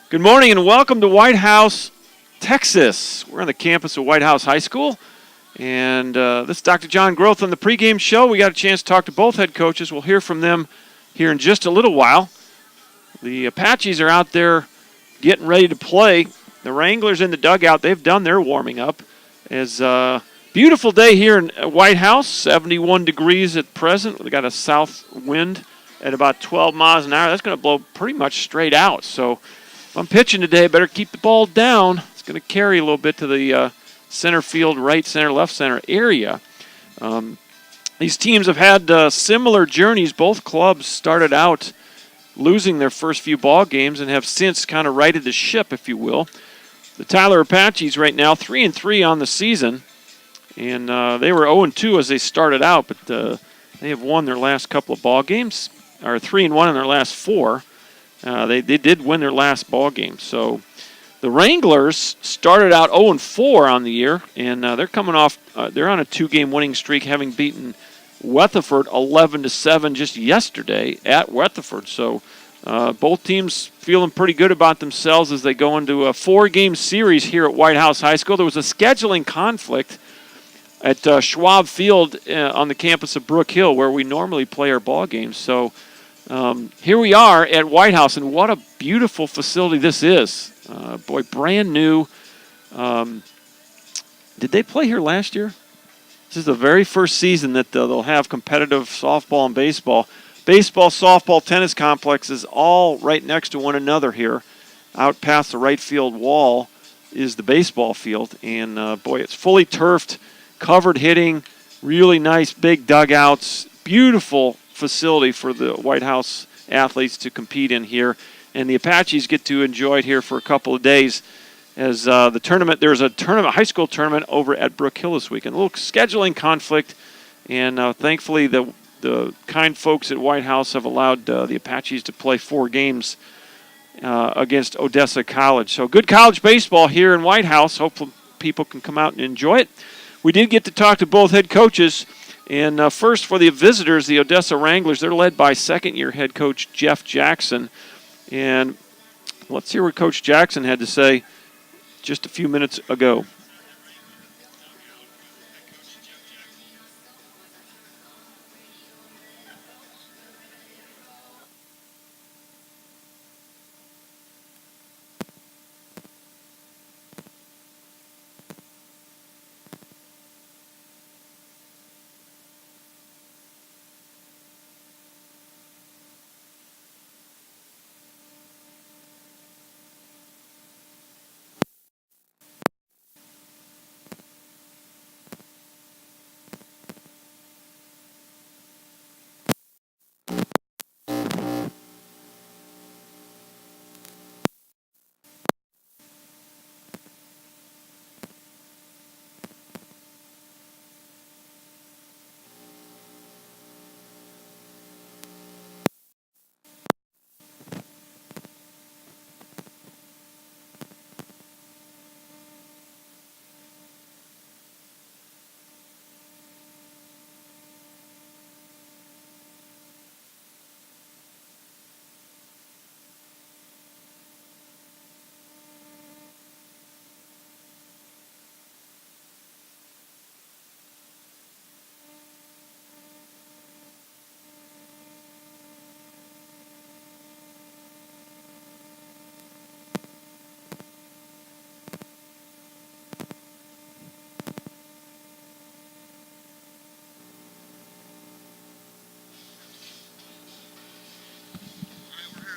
Good morning and welcome to White House, Texas. We're on the campus of White House High School. And this is Dr. John Groth on the pregame show. We got a chance to talk to both head coaches. We'll hear from them here in just a little while. The Apaches are out there getting ready to play. The Wranglers in the dugout, they've done their warming up. It's a beautiful day here in White House, 71 degrees at present. We've got a south wind at about 12 miles an hour. That's going to blow pretty much straight out. So if I'm pitching today, better keep the ball down. It's going to carry a little bit to the center field, right center, left center area. These teams have had similar journeys. Both clubs started out losing their first few ball games and have since kind of righted the ship, if you will. The Tyler Apaches right now 3-3 on the season, and they were 0-2 as they started out, but they have won their last couple of ball games, or 3-1 in their last four. They did win their last ball game. So the Wranglers started out 0-4 on the year, and they're coming off. They're on a two-game winning streak, having beaten Weatherford 11-7 just yesterday at Weatherford. So both teams feeling pretty good about themselves as they go into a four-game series here at White House High School. There was a scheduling conflict at Schwab Field on the campus of Brook Hill, where we normally play our ball games. So here we are at White House, and what a beautiful facility this is. Boy, brand new. Did they play here last year? This is the very first season that they'll have competitive softball and baseball. Baseball, softball, tennis complexes all right next to one another here. Out past the right field wall is the baseball field. And, boy, it's fully turfed, covered hitting, really nice big dugouts. Beautiful facility for the White House athletes to compete in here. And the Apaches get to enjoy it here for a couple of days. As the tournament, there's a high school tournament over at Brook Hill this weekend. A little scheduling conflict, and thankfully the kind folks at White House have allowed the Apaches to play four games against Odessa College. So good college baseball here in White House. Hopefully people can come out and enjoy it. We did get to talk to both head coaches, and first for the visitors, the Odessa Wranglers, they're led by second-year head coach Jeff Jackson. And let's hear what Coach Jackson had to say just a few minutes ago.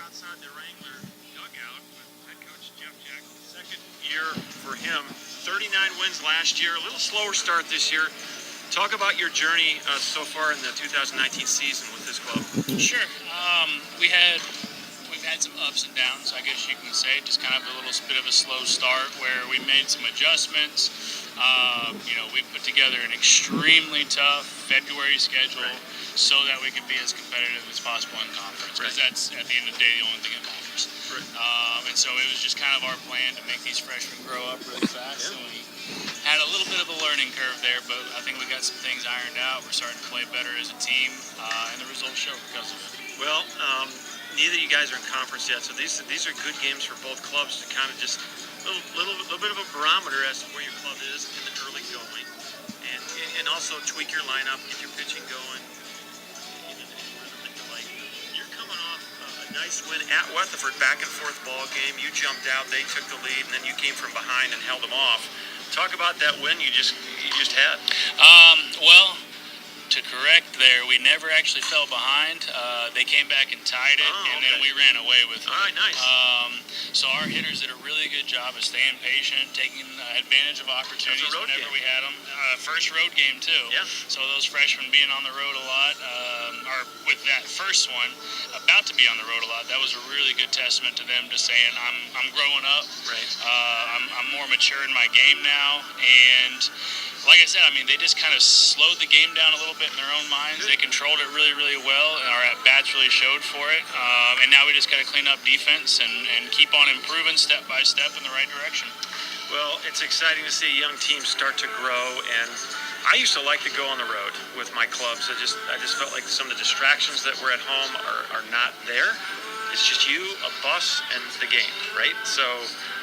Outside the Wrangler dugout with head coach Jeff Jackson. Second year for him. 39 wins last year. A little slower start this year. Talk about your journey so far in the 2019 season with this club. Sure. We've had some ups and downs, I guess you can say. Just kind of a little bit of a slow start where we made some adjustments. We put together an extremely tough February schedule so that we can be as competitive as possible in conference, because that's, at the end of the day, the only thing that matters. And so it was just kind of our plan to make these freshmen grow up really fast. And we had a little bit of a learning curve there, but I think we got some things ironed out. We're starting to play better as a team, and the results show because of it. Well, neither of you guys are in conference yet, so these are good games for both clubs to kind of just little bit of a barometer as to where your club is in the early going, and also tweak your lineup, get your pitching going. You're coming off a nice win at Weatherford, back and forth ball game. You jumped out, they took the lead, and then you came from behind and held them off. Talk about that win you just had. Well, to correct there, we never actually fell behind. They came back and tied it, and then we ran away with it. All right, nice. So our hitters did a really good job of staying patient, taking advantage of opportunities whenever we had them. First road game, too. Yeah. So those freshmen being on the road a lot, or with that first one, about to be on the road a lot, that was a really good testament to them, just saying, I'm growing up. Right. I'm more mature in my game now, and like I said, I mean, they just kind of slowed the game down a little bit in their own minds. They controlled it really, really well, and our at-bats really showed for it. And now we just got to clean up defense and keep on improving step by step in the right direction. Well, it's exciting to see young teams start to grow, and I used to like to go on the road with my clubs. I just felt like some of the distractions that were at home are not there. It's just you, a bus, and the game, right? So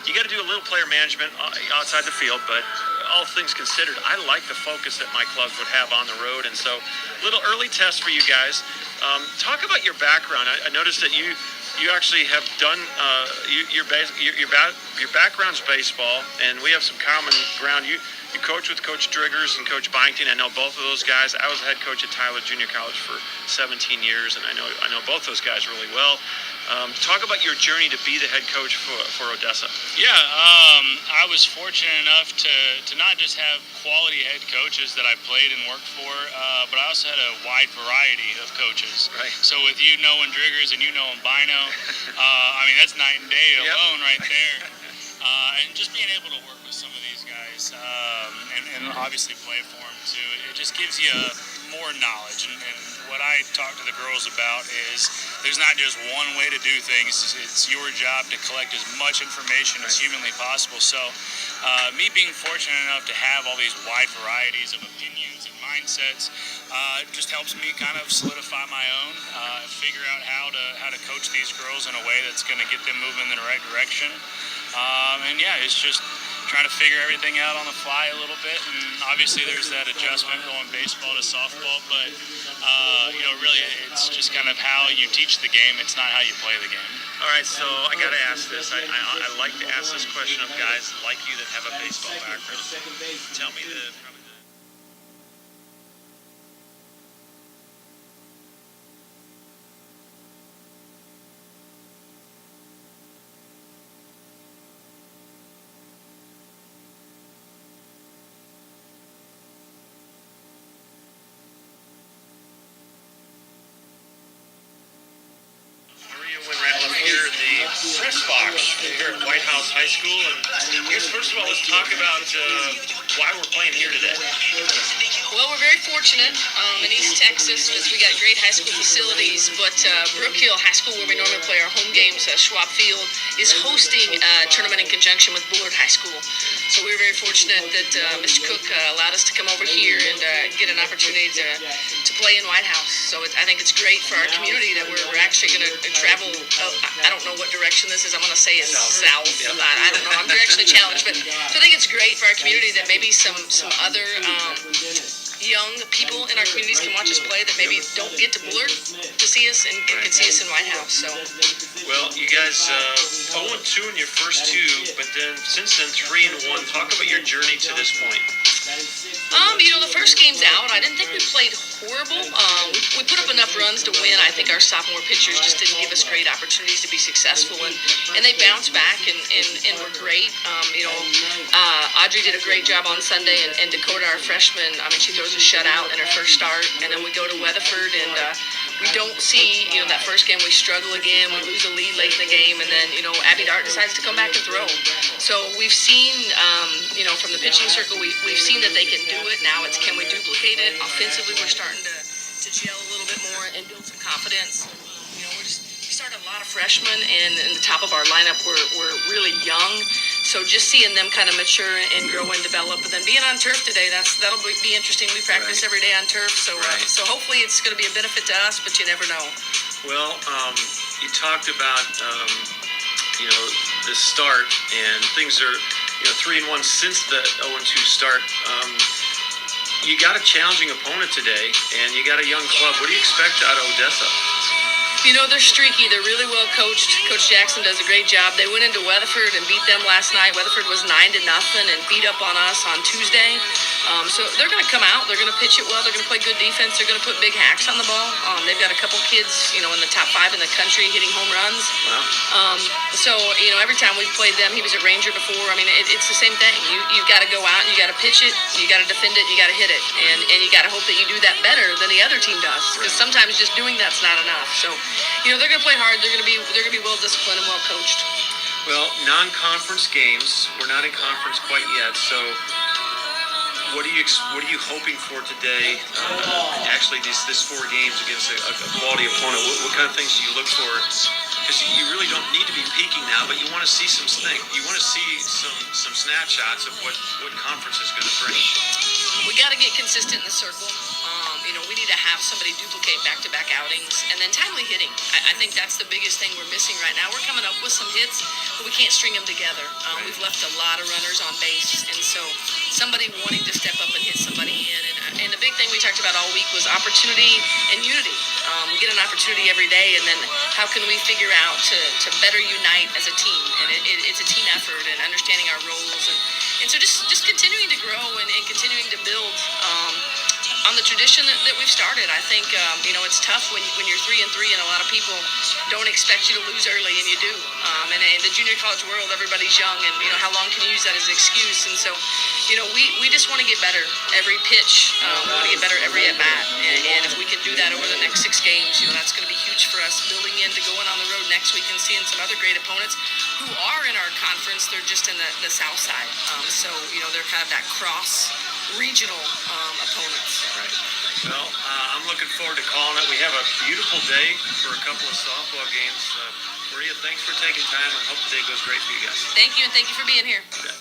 you got to do a little player management outside the field, but all things considered, I like the focus that my clubs would have on the road. And so, little early test for you guys. Talk about your background. I noticed that you actually have done your background's baseball, and we have some common ground. You coach with Coach Driggers and Coach Byington. I know both of those guys. I was the head coach at Tyler Junior College for 17 years, and I know both those guys really well. Talk about your journey to be the head coach for Odessa. Yeah, I was fortunate enough to not just have quality head coaches that I played and worked for, but I also had a wide variety of coaches. Right. So with you knowing Driggers and you knowing Bino, I mean, that's night and day alone right there. And just being able to work with some of these guys and obviously play for them too, it just gives you more knowledge. And what I talk to the girls about is there's not just one way to do things. It's your job to collect as much information as humanly possible. So me being fortunate enough to have all these wide varieties of opinions and mindsets just helps me kind of solidify my own, figure out how to coach these girls in a way that's going to get them moving in the right direction. And yeah, it's just trying to figure everything out on the fly a little bit, and obviously there's that adjustment going baseball to softball, but really it's just kind of how you teach the game, it's not how you play the game. All right, so I got to ask this. I like to ask this question of guys like you that have a baseball background. Tell me the press box here at White House High School, and I guess first of all, let's talk about why we're playing here today. Well, we're very fortunate in East Texas as we got great high school facilities, but Brook Hill High School, where we normally play our home games, Schwab Field, is hosting a tournament in conjunction with Bullard High School. So we're very fortunate that Mr. Cook allowed us to come over here and get an opportunity to play in White House. So I think it's great for our community that we're actually going to travel. I don't know what direction this is. I'm going to say it's south. I don't know. I'm directionally challenged, but so I think it's great for our community that maybe some other young people in our communities can watch us play that maybe don't get to Bullard to see us and can see us in White House. So. Well, you guys 0-2 in your first two, but then since then 3-1. Talk about your journey to this point. The first game's out. I didn't think we played horrible. We put up enough runs to win. I think our sophomore pitchers just didn't give us great opportunities to be successful, and they bounced back and were great. Audrey did a great job on Sunday, and Dakota, our freshman, she throws a shutout in her first start, and then we go to Weatherford, and we don't see, that first game we struggle again. We lose a lead late in the game, and then, Abby Dart decides to come back and throw. So we've seen, from the pitching circle, we've seen that they can do it. Now it's can we duplicate it? Offensively, we're starting to gel a little bit more and build some confidence. We started a lot of freshmen, and in the top of our lineup, we're really young. So just seeing them kind of mature and grow and develop, and then being on turf today, that'll be interesting. We practice every day on turf, so hopefully it's going to be a benefit to us, but you never know. Well, you talked about, the start, and things are, 3-1 since the 0-2 start. You got a challenging opponent today, and you got a young club. What do you expect out of Odessa? They're streaky. They're really well coached. Coach Jackson does a great job. They went into Weatherford and beat them last night. Weatherford was 9-0 and beat up on us on Tuesday. So they're going to come out. They're going to pitch it well. They're going to play good defense. They're going to put big hacks on the ball. They've got a couple kids, in the top 5 in the country hitting home runs. Wow. So every time we've played them, he was a Ranger before. I mean, it's the same thing. You've got to go out and you got to pitch it. You got to defend it. You got to hit it, and you got to hope that you do that better than the other team does. Because sometimes just doing that's not enough. So. They're going to play hard. They're going to be well disciplined and well coached. Well, non-conference games. We're not in conference quite yet. So, what are you hoping for today? Actually, this 4 games against a quality opponent. What kind of things do you look for? Because you really don't need to be peaking now, but you want to see some things. You want to see some snapshots of what conference is going to bring. We got to get consistent in the circle. We need to have somebody duplicate back-to-back outings, and then timely hitting. I think that's the biggest thing we're missing right now. We're coming up with some hits, but we can't string them together. We've left a lot of runners on base, and so somebody wanting to step up and hit somebody in. And the big thing we talked about all week was opportunity and unity. We get an opportunity every day, and then how can we figure out to better unite as a team? And it's a team effort and understanding our roles. And so just continuing to grow and continuing to build on the tradition that we've started. I think, it's tough when you're 3-3 and a lot of people don't expect you to lose early, and you do. And in the junior college world, everybody's young, and, how long can you use that as an excuse? And so, we just want to get better every pitch. We want to get better every at-bat. And if we can do that over the next 6 games, that's going to be huge for us building into going on the road next week and seeing some other great opponents who are in our conference. They're just in the south side. So, they're kind of that cross-regional opponents. Right. Well, I'm looking forward to calling it. We have a beautiful day for a couple of softball games. Maria, thanks for taking time. I hope the day goes great for you guys. Thank you, and thank you for being here. Okay.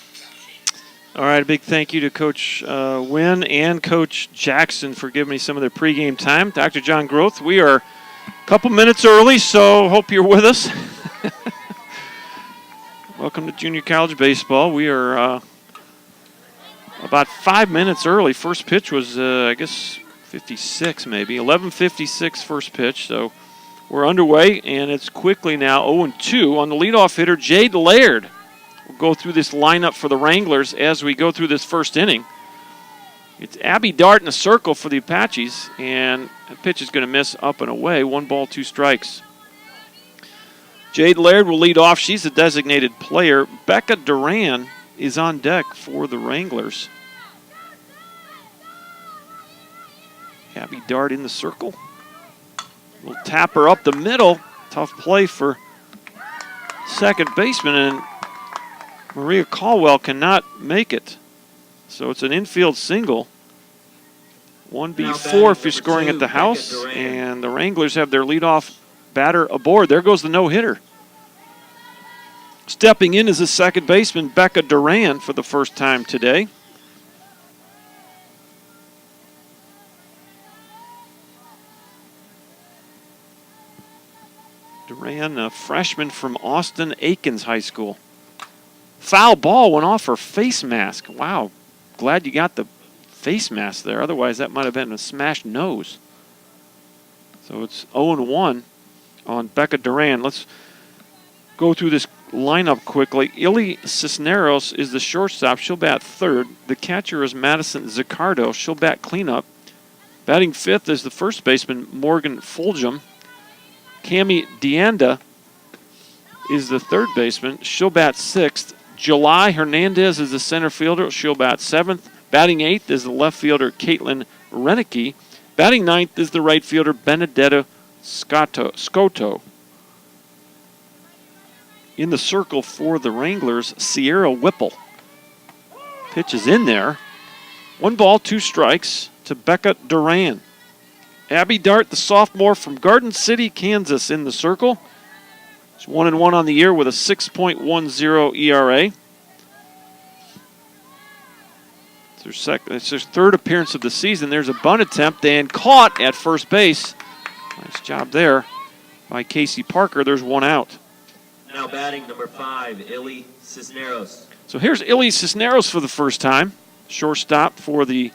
All right, a big thank you to Coach Wynn and Coach Jackson for giving me some of their pregame time. Dr. John Groth, we are a couple minutes early, so hope you're with us. Welcome to Junior College Baseball. We are about 5 minutes early. First pitch was, 56 maybe. 11:56 first pitch, so we're underway, and it's quickly now 0-2 on the leadoff hitter, Jade Laird. We'll go through this lineup for the Wranglers as we go through this first inning. It's Abby Dart in the circle for the Apaches, and the pitch is going to miss up and away. 1 ball, 2 strikes. Jade Laird will lead off. She's a designated player. Becca Duran is on deck for the Wranglers. Abby Dart in the circle. We'll tap her up the middle. Tough play for second baseman, and Maria Caldwell cannot make it. So it's an infield single. 1B4 if you're scoring at the house, and the Wranglers have their leadoff batter aboard. There goes the no-hitter. Stepping in is the second baseman, Becca Duran, for the first time today. Duran, a freshman from Austin Aikens High School. Foul ball went off her face mask. Wow, glad you got the face mask there. Otherwise, that might have been a smashed nose. So it's 0-1 on Becca Duran. Let's go through this lineup quickly. Illy Cisneros is the shortstop. She'll bat third. The catcher is Madison Zaccardo. She'll bat cleanup. Batting fifth is the first baseman, Morgan Fulgham. Cami Deanda is the third baseman. She'll bat sixth. July Hernandez is the center fielder. She'll bat seventh. Batting eighth is the left fielder, Caitlin Renicky. Batting ninth is the right fielder, Benedetta Scotto. In the circle for the Wranglers, Sierra Whipple. Pitch is in there. 1 ball, 2 strikes to Becca Duran. Abby Dart, the sophomore from Garden City, Kansas, in the circle. She's 1-1 on the year with a 6.10 ERA. It's her third appearance of the season. There's a bunt attempt and caught at first base. Nice job there by Casey Parker. There's one out. Now batting number 5, Illy Cisneros. So here's Illy Cisneros for the first time. Shortstop for the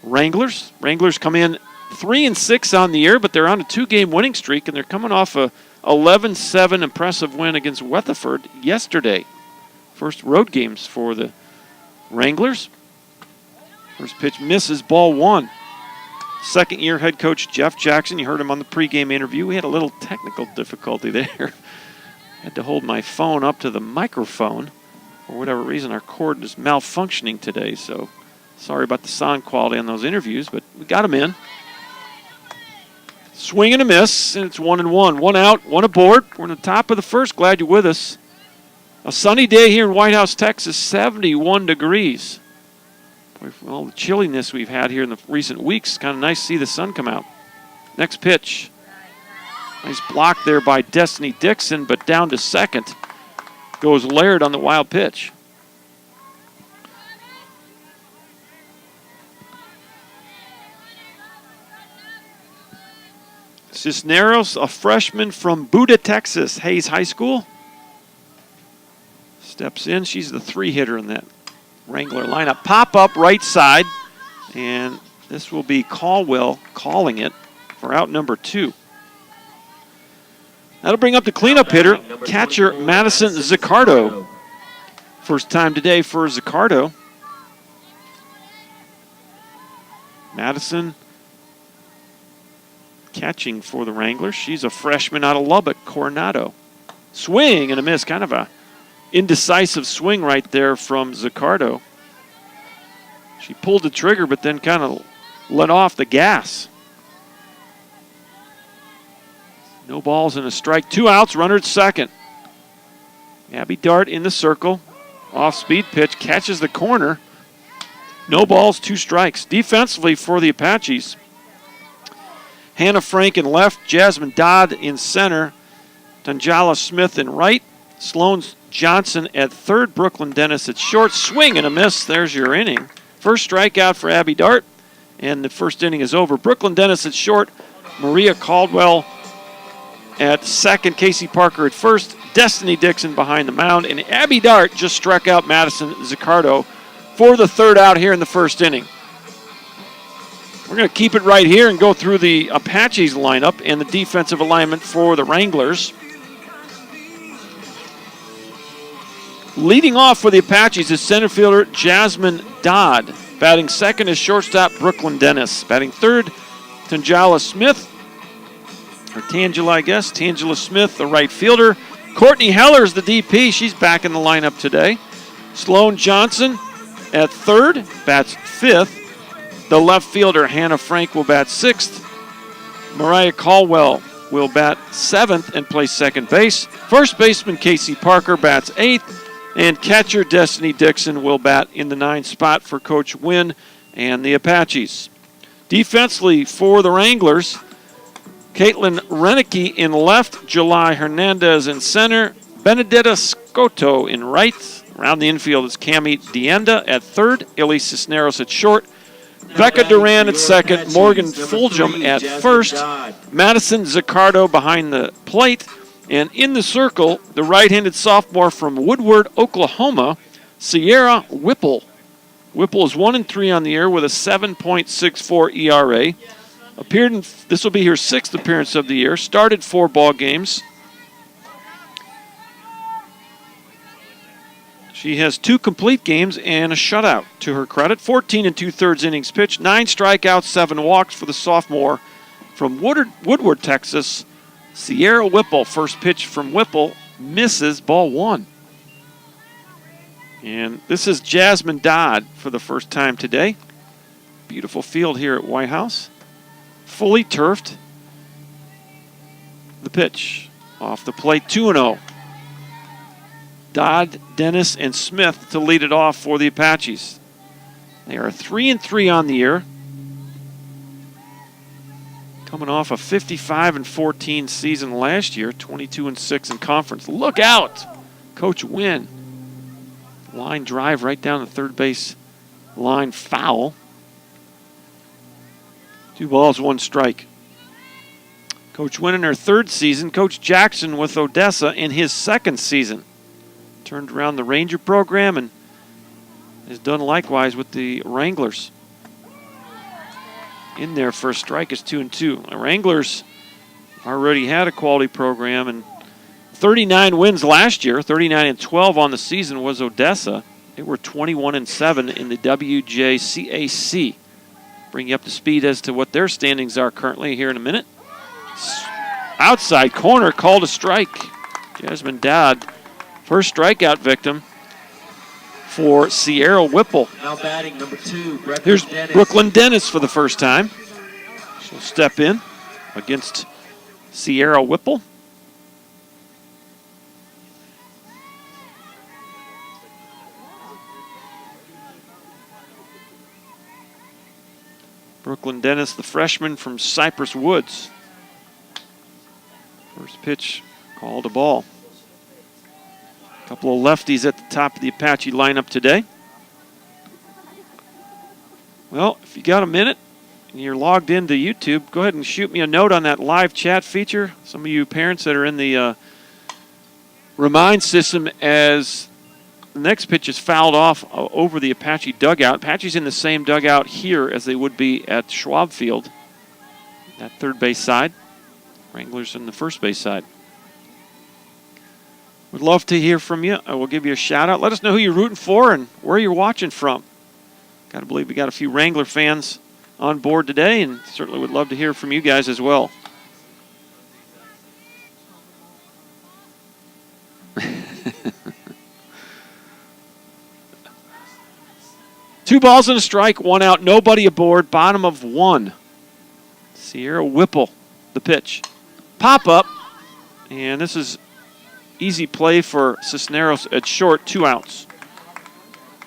Wranglers. Wranglers come in 3-6 on the year, but they're on a 2-game winning streak, and they're coming off a 11-7 impressive win against Weatherford yesterday. First road games for the Wranglers. First pitch misses, ball 1. Second-year head coach Jeff Jackson. You heard him on the pregame interview. We had a little technical difficulty there. Had to hold my phone up to the microphone. For whatever reason, our cord is malfunctioning today, so sorry about the sound quality on those interviews, but we got him in. Swing and a miss, and it's 1-1. One out, one aboard. We're in the top of the first. Glad you're with us. A sunny day here in White House, Texas, 71 degrees. Boy, for all the chilliness we've had here in the recent weeks, kind of nice to see the sun come out. Next pitch. Nice block there by Destiny Dixon, but down to second goes Laird on the wild pitch. Cisneros, a freshman from Buda, Texas, Hayes High School. Steps in. She's the 3-hitter in that Wrangler lineup. Pop up right side, and this will be Caldwell calling it for out number 2. That'll bring up the cleanup hitter, catcher Madison Zaccardo. First time today for Zaccardo. Madison catching for the Wranglers. She's a freshman out of Lubbock, Coronado. Swing and a miss, kind of a indecisive swing right there from Zaccardo. She pulled the trigger, but then kind of let off the gas. No balls and a strike. 2 outs, runner at second. Abby Dart in the circle. Off-speed pitch, catches the corner. No balls, 2 strikes. Defensively for the Apaches, Hannah Frank in left, Jasmine Dodd in center, Tanjala Smith in right, Sloan Johnson at third, Brooklyn Dennis at short. Swing and a miss. There's your inning. First strikeout for Abby Dart, and the first inning is over. Brooklyn Dennis at short, Maria Caldwell at second, Casey Parker at first, Destiny Dixon behind the mound, and Abby Dart just struck out Madison Zaccardo for the third out here in the first inning. We're going to keep it right here and go through the Apaches lineup and the defensive alignment for the Wranglers. Leading off for the Apaches is center fielder Jasmine Dodd. Batting second is shortstop Brooklyn Dennis. Batting third, Tanjala Smith. Or Tangela, I guess. Tangela Smith, the right fielder. Courtney Heller's the DP. She's back in the lineup today. Sloan Johnson at third, bats fifth. The left fielder, Hannah Frank, will bat sixth. Mariah Caldwell will bat seventh and play second base. First baseman Casey Parker bats eighth. And catcher Destiny Dixon will bat in the 9th spot for Coach Wynn and the Apaches. Defensively for the Wranglers, Caitlin Renicky in left, July Hernandez in center, Benedetta Scotto in right. Around the infield is Cami Dienda at third, Illy Cisneros at short, Becca Duran at second, Morgan Fulgham at first, Madison Zaccardo behind the plate, and in the circle, the right-handed sophomore from Woodward, Oklahoma, Sierra Whipple. Whipple is 1-3 on the year with a 7.64 ERA. This will be her 6th appearance of the year. Started 4 ball games. She has 2 complete games and a shutout to her credit. 14 2/3 innings pitched, 9 strikeouts, 7 walks for the sophomore from Woodward, Texas, Sierra Whipple. First pitch from Whipple misses, ball 1. And this is Jasmine Dodd for the first time today. Beautiful field here at White House. Fully turfed. The pitch off the plate, 2-0. Dodd, Dennis, and Smith to lead it off for the Apaches. They are 3-3 on the year. Coming off a 55-14 season last year, 22-6 in conference. Look out! Coach Wynn. Line drive right down the third base line, foul. 2 balls, 1 strike. Coach Wynn in her 3rd season. Coach Jackson with Odessa in his 2nd season. Turned around the Ranger program and has done likewise with the Wranglers. In their first strike is 2-2. The Wranglers already had a quality program, and 39 wins last year. 39-12 on the season was Odessa. They were 21-7 in the WJCAC. Bring you up to speed as to what their standings are currently here in a minute. Outside corner, called a strike. Jasmine Dodd, first strikeout victim for Sierra Whipple. Now batting number 2, Here's Dennis. Brooklyn Dennis for the first time. She'll step in against Sierra Whipple. Brooklyn Dennis, the freshman from Cypress Woods. First pitch, called a ball. A couple of lefties at the top of the Apache lineup today. Well, if you got a minute and you're logged into YouTube, go ahead and shoot me a note on that live chat feature. Some of you parents that are in the remind system as the next pitch is fouled off over the Apache dugout. Apache's in the same dugout here as they would be at Schwab Field, that 3rd base side. Wranglers in the 1st base side. Would love to hear from you. I will give you a shout out. Let us know who you're rooting for and where you're watching from. Got to believe we got a few Wrangler fans on board today, and certainly would love to hear from you guys as well. Two balls and a strike, 1 out, nobody aboard, bottom of 1. Sierra Whipple, the pitch. Pop up, and this is easy play for Cisneros at short, 2 outs.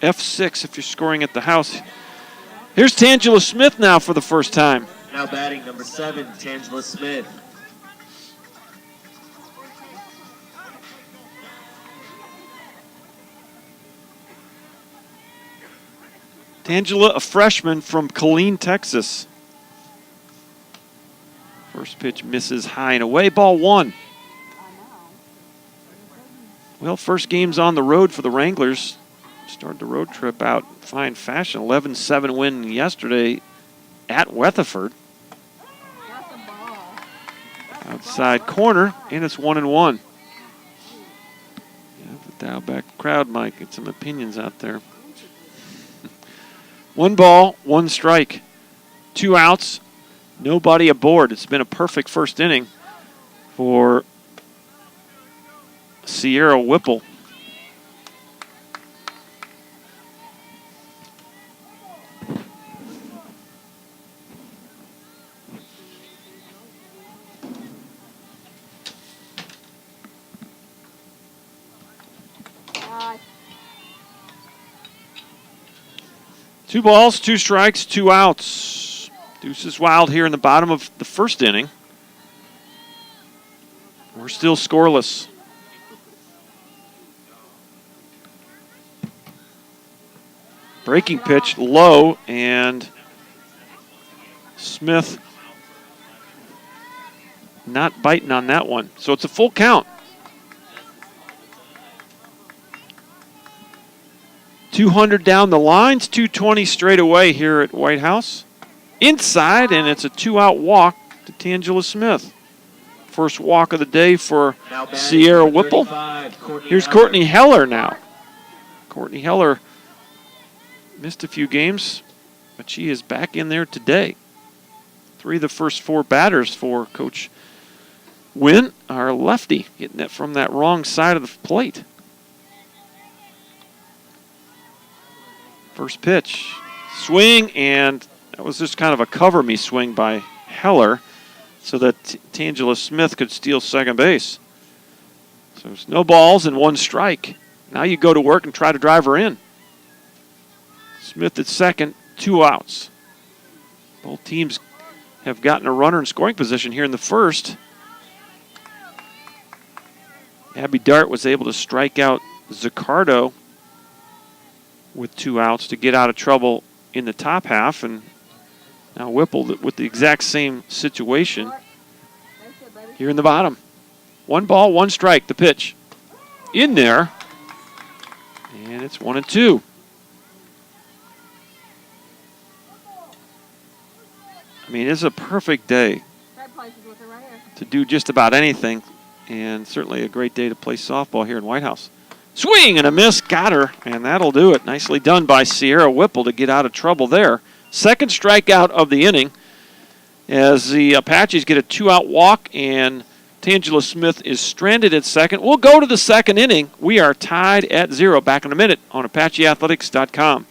F6 if you're scoring at the house. Here's Tangela Smith now for the first time. Now batting number 7, Tangela Smith. Tangela, a freshman from Killeen, Texas. First pitch misses high and away, ball 1. Well, first game's on the road for the Wranglers. Started the road trip out in fine fashion. 11-7 win yesterday at Weatherford. Outside corner, and it's 1-1. Yeah, but dial back the crowd, Mike. Get some opinions out there. 1 ball, 1 strike. 2 outs, nobody aboard. It's been a perfect first inning for Sierra Whipple. Two balls, 2 strikes, 2 outs. Deuces wild here in the bottom of the first inning. We're still scoreless. Breaking pitch low, and Smith not biting on that one. So it's a full count. 200 down the lines, 220 straight away here at White House. Inside, and it's a 2-out walk to Tangela Smith. First walk of the day for Sierra Whipple. Here's Courtney Heller now. Courtney Heller missed a few games, but she is back in there today. 3 of the first 4 batters for Coach Wynn are lefty, hitting it from that wrong side of the plate. First pitch, swing, and that was just kind of a cover me swing by Heller so that Tangela Smith could steal second base. So it's no balls and 1 strike. Now you go to work and try to drive her in. Smith at second, 2 outs. Both teams have gotten a runner in scoring position here in the first. Abby Dart was able to strike out Zaccardo with 2 outs to get out of trouble in the top half, and now Whipple with the exact same situation. here in the bottom. 1 ball, 1 strike. The pitch in there, and it's 1-2. I mean, it's a perfect day to do just about anything, and certainly a great day to play softball here in White House. Swing and a miss, got her, and that'll do it. Nicely done by Sierra Whipple to get out of trouble there. Second strikeout of the inning as the Apaches get a 2-out walk, and Tangela Smith is stranded at second. We'll go to the second inning. We are tied at 0. Back in a minute on ApacheAthletics.com.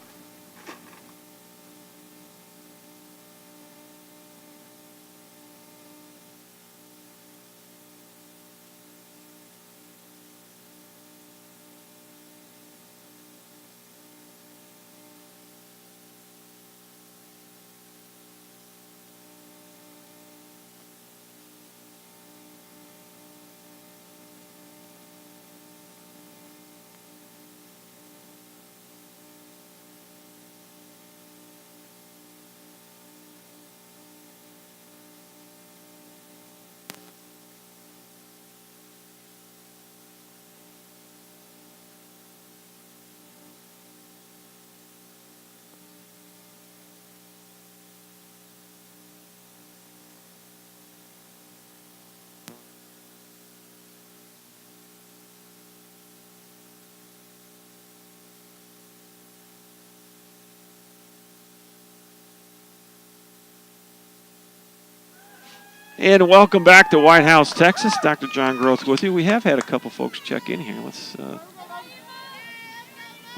And welcome back to White House, Texas. Dr. John Groth with you. We have had a couple folks check in here. Let's.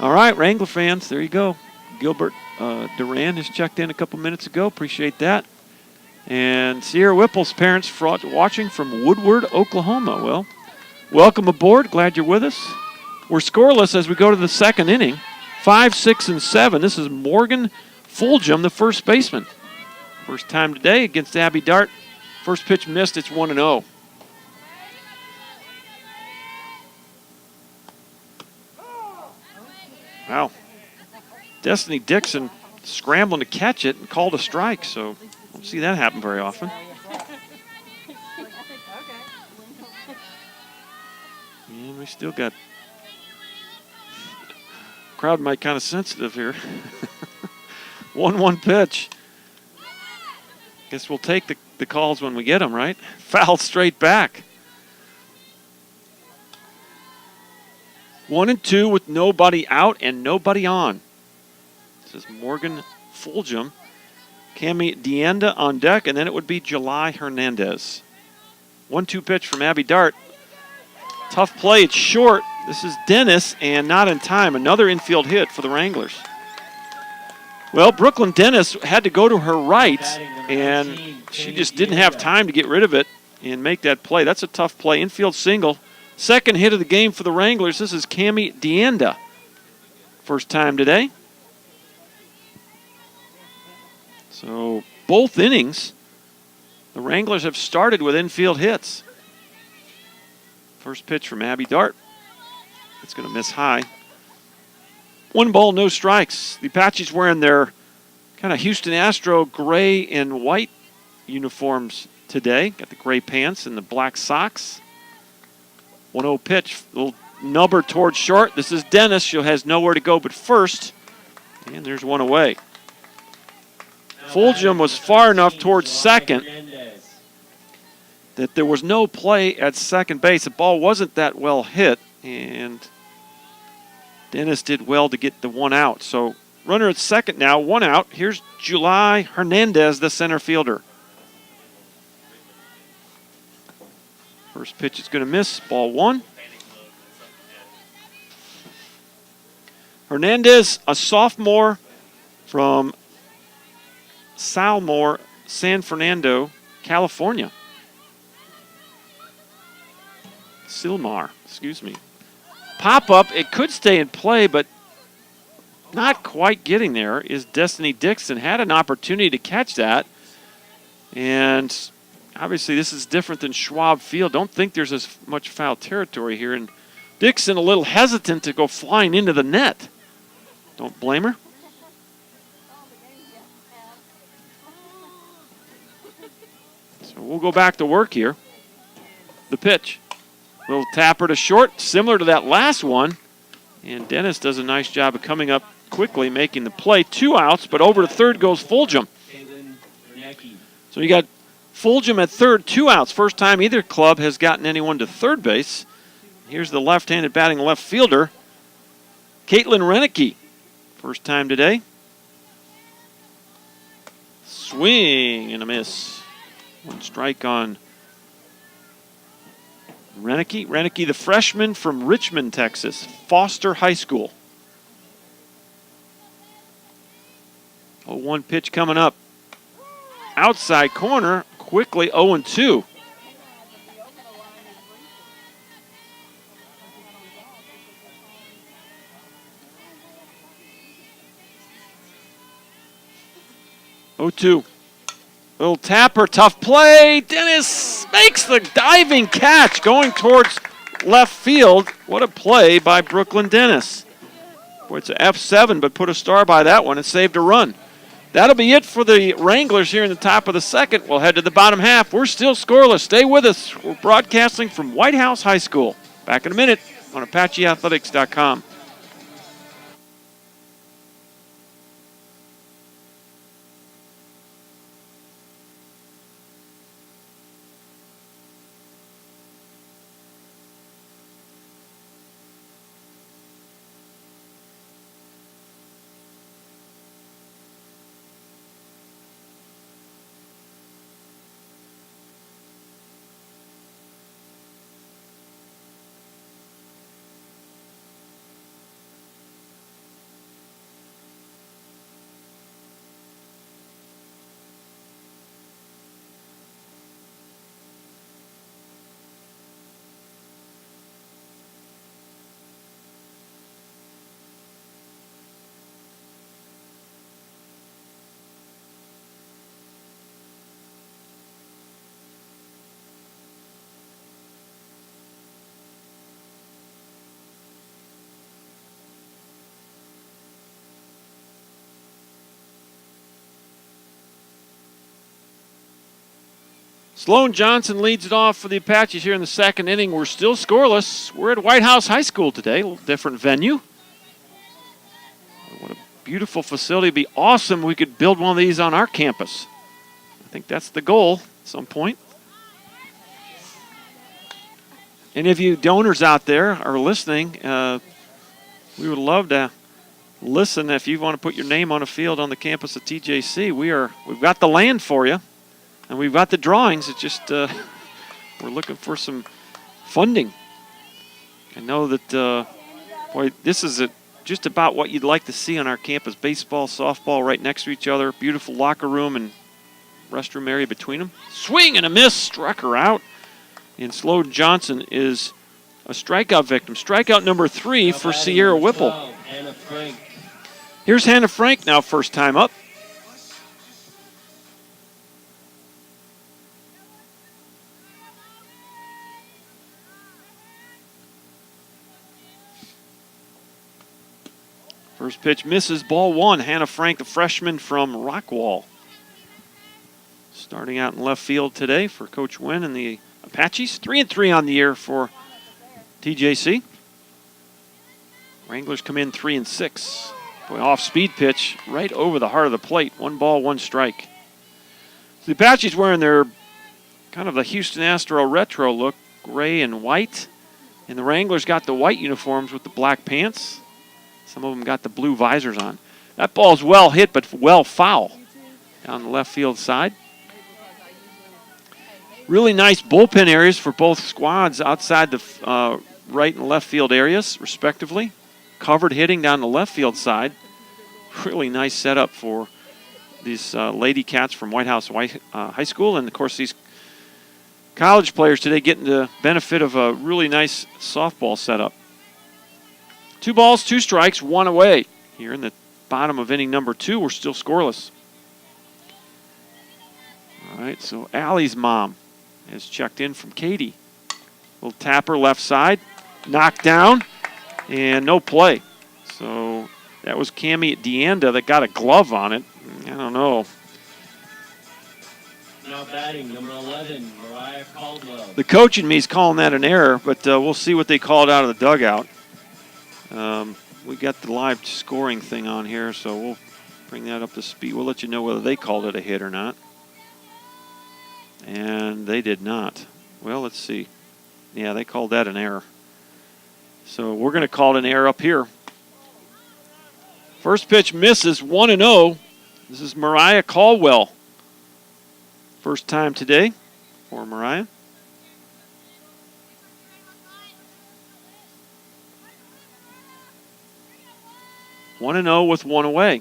All right, Wrangler fans, there you go. Gilbert Duran has checked in a couple minutes ago. Appreciate that. And Sierra Whipple's parents watching from Woodward, Oklahoma. Well, welcome aboard. Glad you're with us. We're scoreless as we go to the second inning. 5, 6, and 7. This is Morgan Fulgham, the first baseman. First time today against Abby Dart. First pitch missed, it's 1-0. Wow. Destiny Dixon scrambling to catch it and called a strike, so don't see that happen very often. And we still got crowd might kind of sensitive here. 1-1 pitch. Guess we'll take the calls when we get them, right? Fouled straight back. 1-2 with nobody out and nobody on. This is Morgan Fulgham. Cami Dienda on deck, and then it would be July Hernandez. 1-2 pitch from Abby Dart. Tough play, it's short. This is Dennis, and not in time. Another infield hit for the Wranglers. Well, Brooklyn Dennis had to go to her right, and she just didn't have time to get rid of it and make that play. That's a tough play. Infield single. Second hit of the game for the Wranglers. This is Cami Dienda. First time today. So both innings, the Wranglers have started with infield hits. First pitch from Abby Dart. It's going to miss high. 1 ball, no strikes. The Apaches wearing their kind of Houston Astro gray and white uniforms today. Got the gray pants and the black socks. 1-0 pitch, little number towards short. This is Dennis. She has nowhere to go but first. And there's one away. Fulgham was far enough towards second that there was no play at second base. The ball wasn't that well hit, and Dennis did well to get the 1 out. So runner at second now, 1 out. Here's July Hernandez, the center fielder. First pitch is going to miss, ball 1. Hernandez, a sophomore from Salmore, San Fernando, California. Silmar, excuse me. Pop-up, it could stay in play, but not quite getting there is Destiny Dixon. Had an opportunity to catch that. And obviously this is different than Schwab Field. Don't think there's as much foul territory here. And Dixon a little hesitant to go flying into the net. Don't blame her. So we'll go back to work here. the pitch. Little tapper to short, similar to that last one. And Dennis does a nice job of coming up quickly, making the play. 2 outs, but over to third goes Fulgham. So you got Fulgham at third, 2 outs. First time either club has gotten anyone to third base. Here's the left-handed batting left fielder, Caitlin Renicky. First time today. Swing and a miss. 1 strike on Renicky. Renicky, the freshman from Richmond, Texas, Foster High School. 0-1 pitch coming up. Outside corner, quickly 0-2. Little tapper, tough play. Dennis makes the diving catch going towards left field. What a play by Brooklyn Dennis. Boy, it's an F7, but put a star by that one and saved a run. That'll be it for the Wranglers here in the top of the second. We'll head to the bottom half. We're still scoreless. Stay with us. We're broadcasting from White House High School. Back in a minute on ApacheAthletics.com. Sloan Johnson leads it off for the Apaches here in the second inning. We're still scoreless. We're at White House High School today, a little different venue. What a beautiful facility. It'd be awesome if we could build one of these on our campus. I think that's the goal at some point. Any of you donors out there are listening, we would love to listen if you want to put your name on a field on the campus of TJC. We've got the land for you. And we've got the drawings. It's just we're looking for some funding. I know that, boy, this is just about what you'd like to see on our campus. Baseball, softball right next to each other. Beautiful locker room and restroom area between them. Swing and a miss. Struck her out. And Sloan Johnson is a strikeout victim. Strikeout number 3 for Sierra Whipple. Here's Hannah Frank now, first time up. First pitch misses, ball 1. Hannah Frank, the freshman from Rockwall. Starting out in left field today for Coach Wynn and the Apaches. 3-3 on the year for TJC. Wranglers come in 3-6. Boy, off-speed pitch right over the heart of the plate. 1 ball, 1 strike. So the Apaches wearing their kind of the Houston Astro retro look, gray and white. And the Wranglers got the white uniforms with the black pants. Some of them got the blue visors on. That ball's well hit, but well foul down the left field side. Really nice bullpen areas for both squads outside the right and left field areas, respectively. Covered hitting down the left field side. Really nice setup for these Lady Cats from White House High School. And, of course, these college players today getting the benefit of a really nice softball setup. 2 balls, 2 strikes, 1 away. Here in the bottom of inning number 2, we're still scoreless. All right, so Allie's mom has checked in from Katie. Little tapper left side, knocked down, and no play. So that was Cammie Deanda that got a glove on it. I don't know. batting, number 11, Mariah Caldwell. The coach in me is calling that an error, but we'll see what they called out of the dugout. We got the live scoring thing on here, so we'll bring that up to speed. We'll let you know whether they called it a hit or not. And they did not. Well, let's see. Yeah, they called that an error. So we're going to call it an error up here. First pitch misses, 1-0. This is Mariah Caldwell. First time today for Mariah. One and 0 with one away.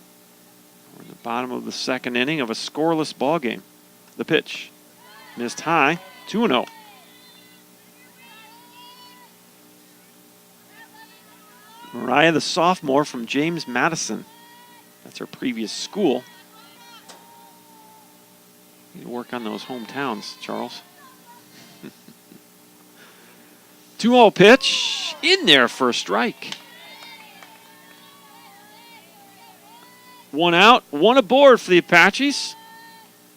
We're in the bottom of the second inning of a scoreless ball game. The pitch missed high, 2-0. Mariah, the sophomore from James Madison. That's her previous school. Need to work on those hometowns, Charles. 2-0 pitch. In there for a strike. One out, one aboard for the Apaches.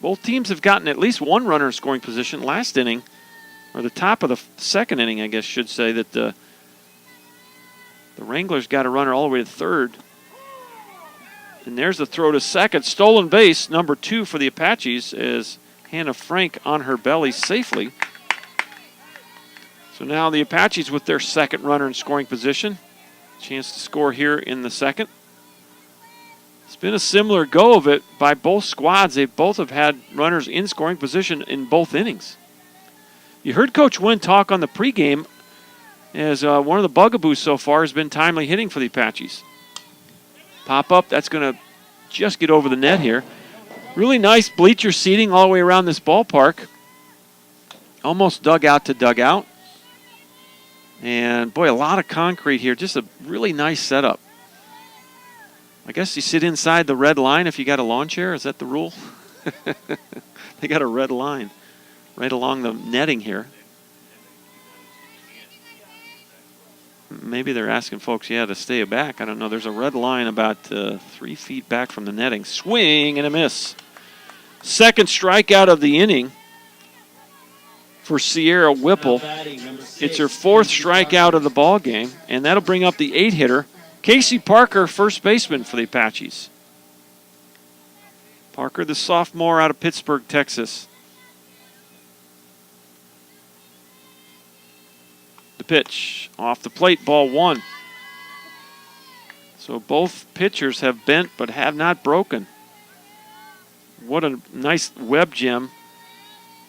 Both teams have gotten at least one runner in scoring position last inning, or the top of the second inning, I guess should say, that the Wranglers got a runner all the way to third. And there's the throw to second. Stolen base, number 2 for the Apaches, is Hannah Frank on her belly safely. So now the Apaches with their second runner in scoring position. Chance to score here in the second. It's been a similar go of it by both squads. They both have had runners in scoring position in both innings. You heard Coach Wynn talk on the pregame as one of the bugaboos so far has been timely hitting for the Apaches. Pop up, that's going to just get over the net here. Really nice bleacher seating all the way around this ballpark. Almost dugout to dugout. And boy, a lot of concrete here. Just a really nice setup. I guess you sit inside the red line if you got a lawn chair. Is that the rule? They got a red line right along the netting here. Maybe they're asking folks, to stay back. I don't know. There's a red line about 3 feet back from the netting. Swing and a miss. Second strikeout of the inning for Sierra Whipple. It's her 4th strikeout of the ball game, and that'll bring up the 8-hitter, Casey Parker, first baseman for the Apaches. Parker, the sophomore out of Pittsburgh, Texas. The pitch off the plate, ball 1. So both pitchers have bent but have not broken. What a nice web gem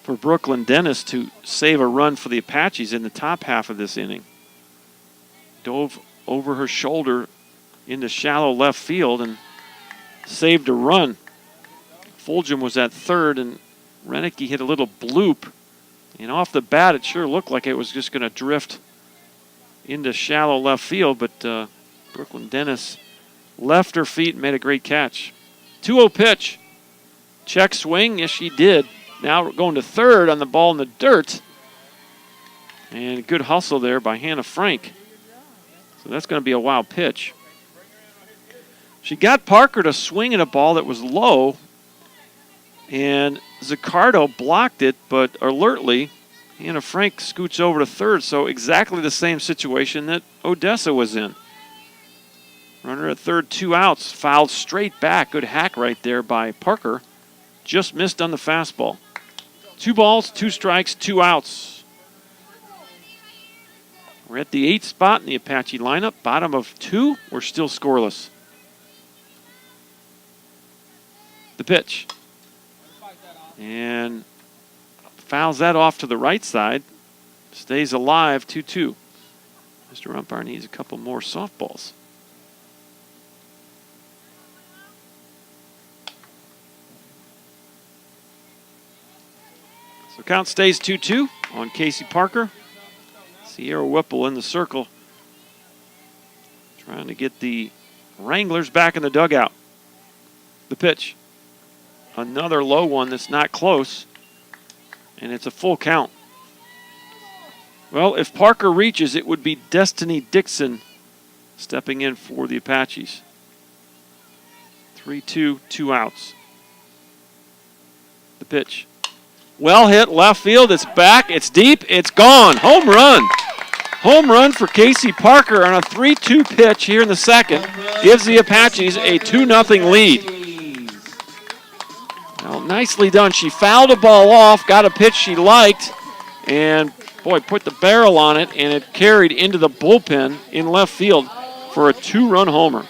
for Brooklyn Dennis to save a run for the Apaches in the top half of this inning. Dove over her shoulder into shallow left field and saved a run. Fulgham was at third, and Renicky hit a little bloop. And off the bat, it sure looked like it was just going to drift into shallow left field, but Brooklyn Dennis left her feet and made a great catch. 2-0 pitch. Check swing. Yes, she did. Now going to third on the ball in the dirt. And good hustle there by Hannah Frank. So that's going to be a wild pitch. She got Parker to swing at a ball that was low, and Zaccardo blocked it, but alertly, Hannah Frank scoots over to third, so exactly the same situation that Odessa was in. Runner at third, 2 outs, fouled straight back. Good hack right there by Parker. Just missed on the fastball. 2 balls, 2 strikes, 2 outs. We're at the 8th spot in the Apache lineup. Bottom of 2, we're still scoreless. The pitch. And fouls that off to the right side. Stays alive, 2-2. Mr. Umpire needs a couple more softballs. So count stays 2-2 on Casey Parker. Sierra Whipple in the circle, trying to get the Wranglers back in the dugout. The pitch. Another low one that's not close, and it's a full count. Well, if Parker reaches, it would be Destiny Dixon stepping in for the Apaches. 3-2, 2 outs. The pitch. Well hit left field. It's back. It's deep. It's gone. Home run. Home run for Casey Parker on a 3-2 pitch here in the second. Gives the Apaches a 2-0 lead. Well, nicely done. She fouled a ball off, got a pitch she liked, and, boy, put the barrel on it, and it carried into the bullpen in left field for a 2-run homer.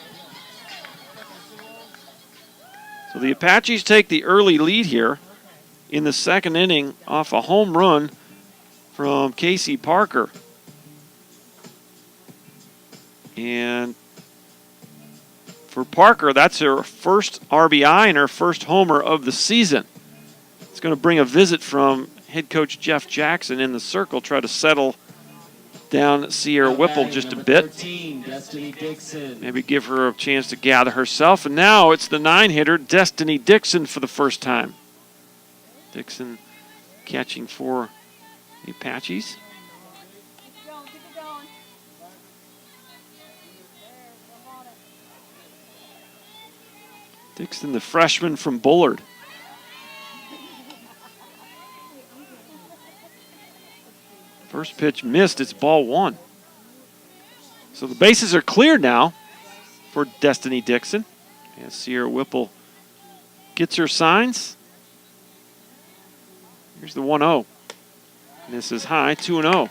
So the Apaches take the early lead here in the second inning off a home run from Casey Parker. And for Parker, that's her first RBI and her first homer of the season. It's going to bring a visit from head coach Jeff Jackson in the circle, try to settle down Sierra Whipple just a bit. 13, Destiny Dixon. Maybe give her a chance to gather herself. And now it's the 9-hitter, Destiny Dixon, for the first time. Dixon catching for the Apaches. Dixon, the freshman from Bullard. First pitch missed. It's ball one. So the bases are cleared now for Destiny Dixon. As Sierra Whipple gets her signs. Here's the 1-0. This is high, 2-0.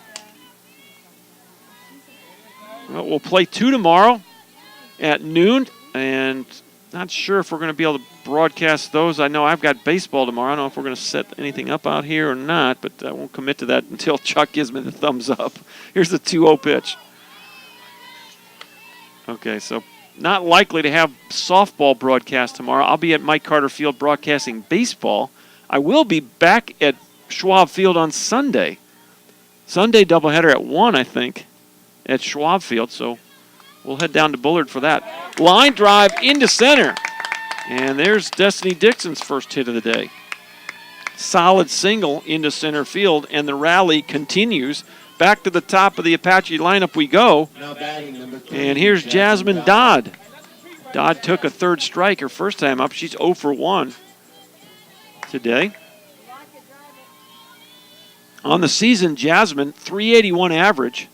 Well, we'll play 2 tomorrow at noon, and not sure if we're going to be able to broadcast those. I know I've got baseball tomorrow. I don't know if we're going to set anything up out here or not, but I won't commit to that until Chuck gives me the thumbs up. Here's the 2-0 pitch. Okay, so not likely to have softball broadcast tomorrow. I'll be at Mike Carter Field broadcasting baseball. I will be back at Schwab Field on Sunday. Sunday doubleheader at 1, I think, at Schwab Field, so we'll head down to Bullard for that. Line drive into center. And there's Destiny Dixon's first hit of the day. Solid single into center field, and the rally continues. Back to the top of the Apache lineup we go. Now batting number 3, And here's Jasmine Dodd. Dodd took a third strike her first time up. She's 0 for 1 today. On the season, Jasmine, 381 average,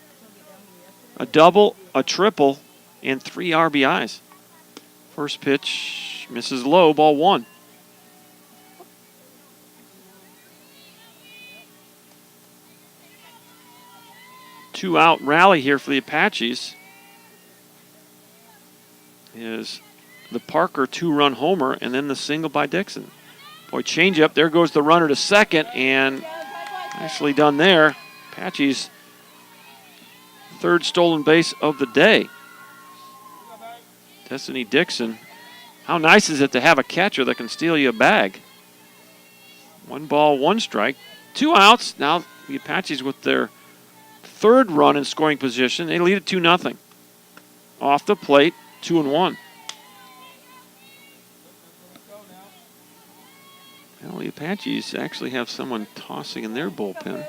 a double, a triple, and 3 RBIs. First pitch misses low, ball 1. Two-out rally here for the Apaches is the Parker 2-run homer and then the single by Dixon. Boy, changeup. There goes the runner to second, and nicely done there. Apaches' third stolen base of the day. Destiny Dixon. How nice is it to have a catcher that can steal you a bag? 1 ball, 1 strike. 2 outs. Now the Apaches with their third run in scoring position. They lead it 2-0. Off the plate, 2-1. Well, the Apaches actually have someone tossing in their bullpen.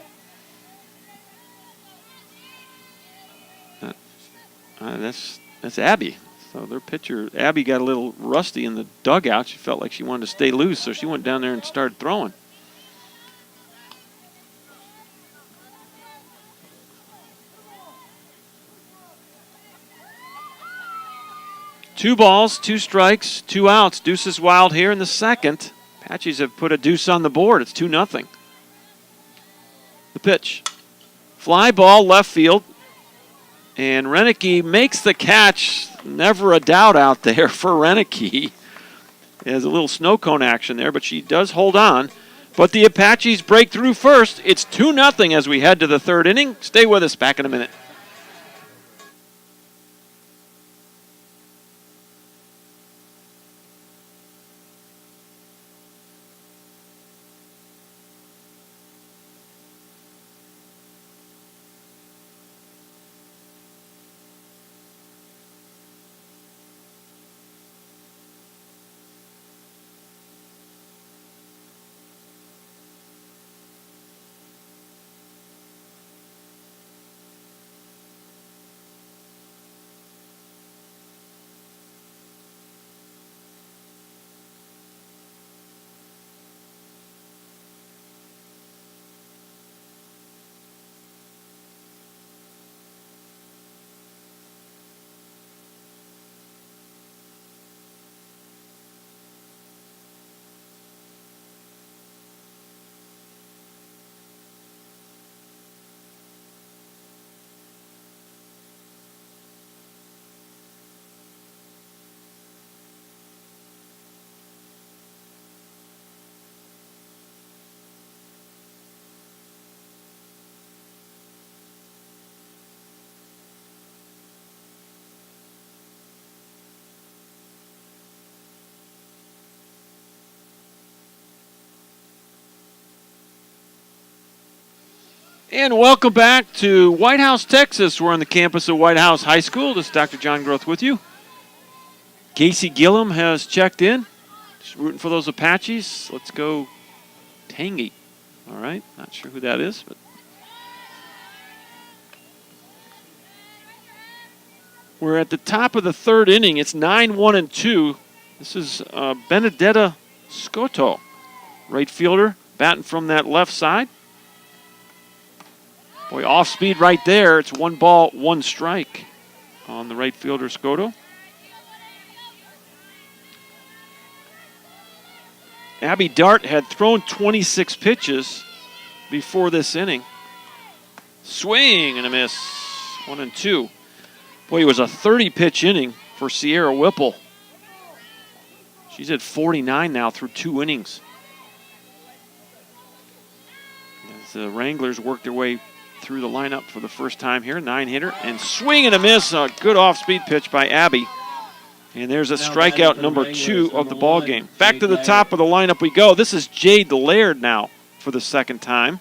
That's Abby. So their pitcher, Abby, got a little rusty in the dugout. She felt like she wanted to stay loose, so she went down there and started throwing. Two balls, 2 strikes, 2 outs. Deuce is wild here in the second. Apaches have put a deuce on the board. It's 2-0. The pitch. Fly ball left field. And Renicky makes the catch. Never a doubt out there for Renicky. There's a little snow cone action there, but she does hold on. But the Apaches break through first. It's 2-0 as we head to the third inning. Stay with us. Back in a minute. And welcome back to White House, Texas. We're on the campus of White House High School. This is Dr. John Groth with you. Casey Gillum has checked in. Just rooting for those Apaches. Let's go Tangy. All right, not sure who that is, but we're at the top of the third inning. It's 9-1-2. This is Benedetta Scotto, right fielder, batting from that left side. Boy, off speed right there. It's 1 ball, 1 strike on the right fielder, Scotto. Abby Dart had thrown 26 pitches before this inning. Swing and a miss. 1-2. Boy, it was a 30-pitch inning for Sierra Whipple. She's at 49 now through 2 innings. As the Wranglers work their way through the lineup for the first time here. 9-hitter and swing and a miss. A good off-speed pitch by Abby. And there's a strikeout number 2 of the ball game. Back to the top of the lineup we go. This is Jade Laird now for the second time.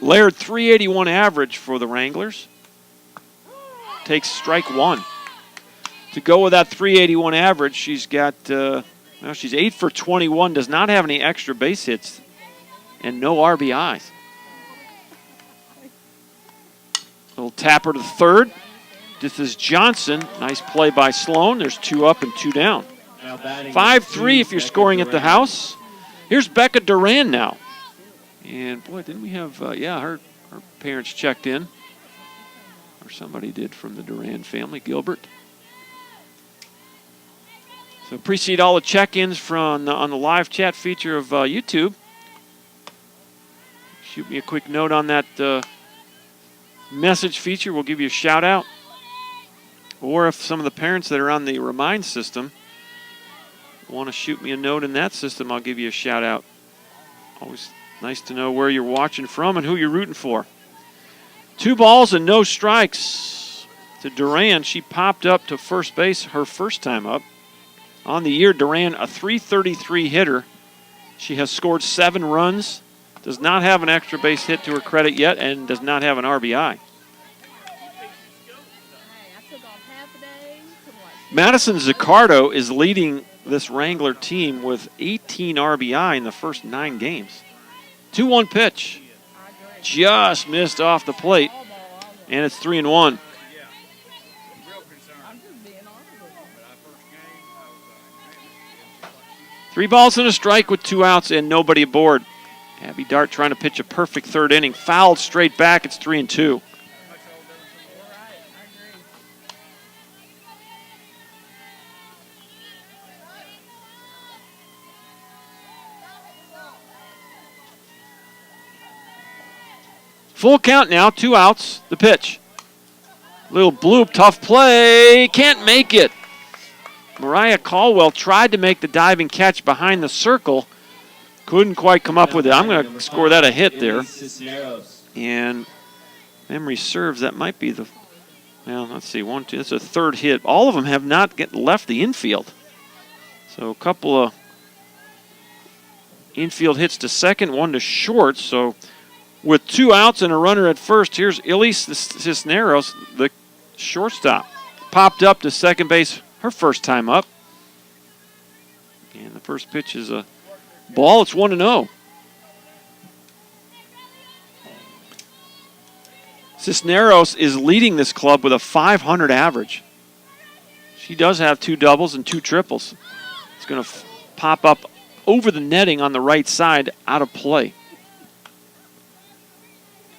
Laird, 381 average for the Wranglers. Takes strike 1. To go with that 381 average, she's got, she's 8 for 21, does not have any extra base hits, and no RBIs. Little tapper to third. This is Johnson. Nice play by Sloan. There's 2 up and 2 down. 5-3 if you're scoring at the house. Here's Becca Duran now. And, boy, didn't we have, her parents checked in. Or somebody did from the Duran family, Gilbert. So appreciate all the check-ins on the live chat feature of YouTube. Shoot me a quick note on that message feature. We'll give you a shout-out. Or if some of the parents that are on the Remind system want to shoot me a note in that system, I'll give you a shout-out. Always nice to know where you're watching from and who you're rooting for. 2 balls and no strikes to Duran. She popped up to first base her first time up. On the year, Duran, a .333 hitter. She has scored 7 runs, does not have an extra base hit to her credit yet, and does not have an RBI. Madison Zaccardo is leading this Wrangler team with 18 RBI in the first 9 games. 2-1 pitch. Just missed off the plate, and it's 3-1. 3 balls and a strike with 2 outs and nobody aboard. Abby Dart trying to pitch a perfect third inning. Fouled straight back. It's 3-2. Full count now, 2 outs. The pitch. Little bloop, tough play. Can't make it. Mariah Caldwell tried to make the diving catch behind the circle. Couldn't quite come up with it. I'm going to score that a hit there. And memory serves, that might be the, well, let's see, 1, 2, that's a third hit. All of them have not left the infield. So a couple of infield hits to second, 1 to short. So with 2 outs and a runner at first, here's Elise Cisneros, the shortstop. Popped up to second base her first time up. And the first pitch is a ball. It's 1-0. Cisneros is leading this club with a .500 average. She does have 2 doubles and 2 triples. It's going to pop up over the netting on the right side, out of play.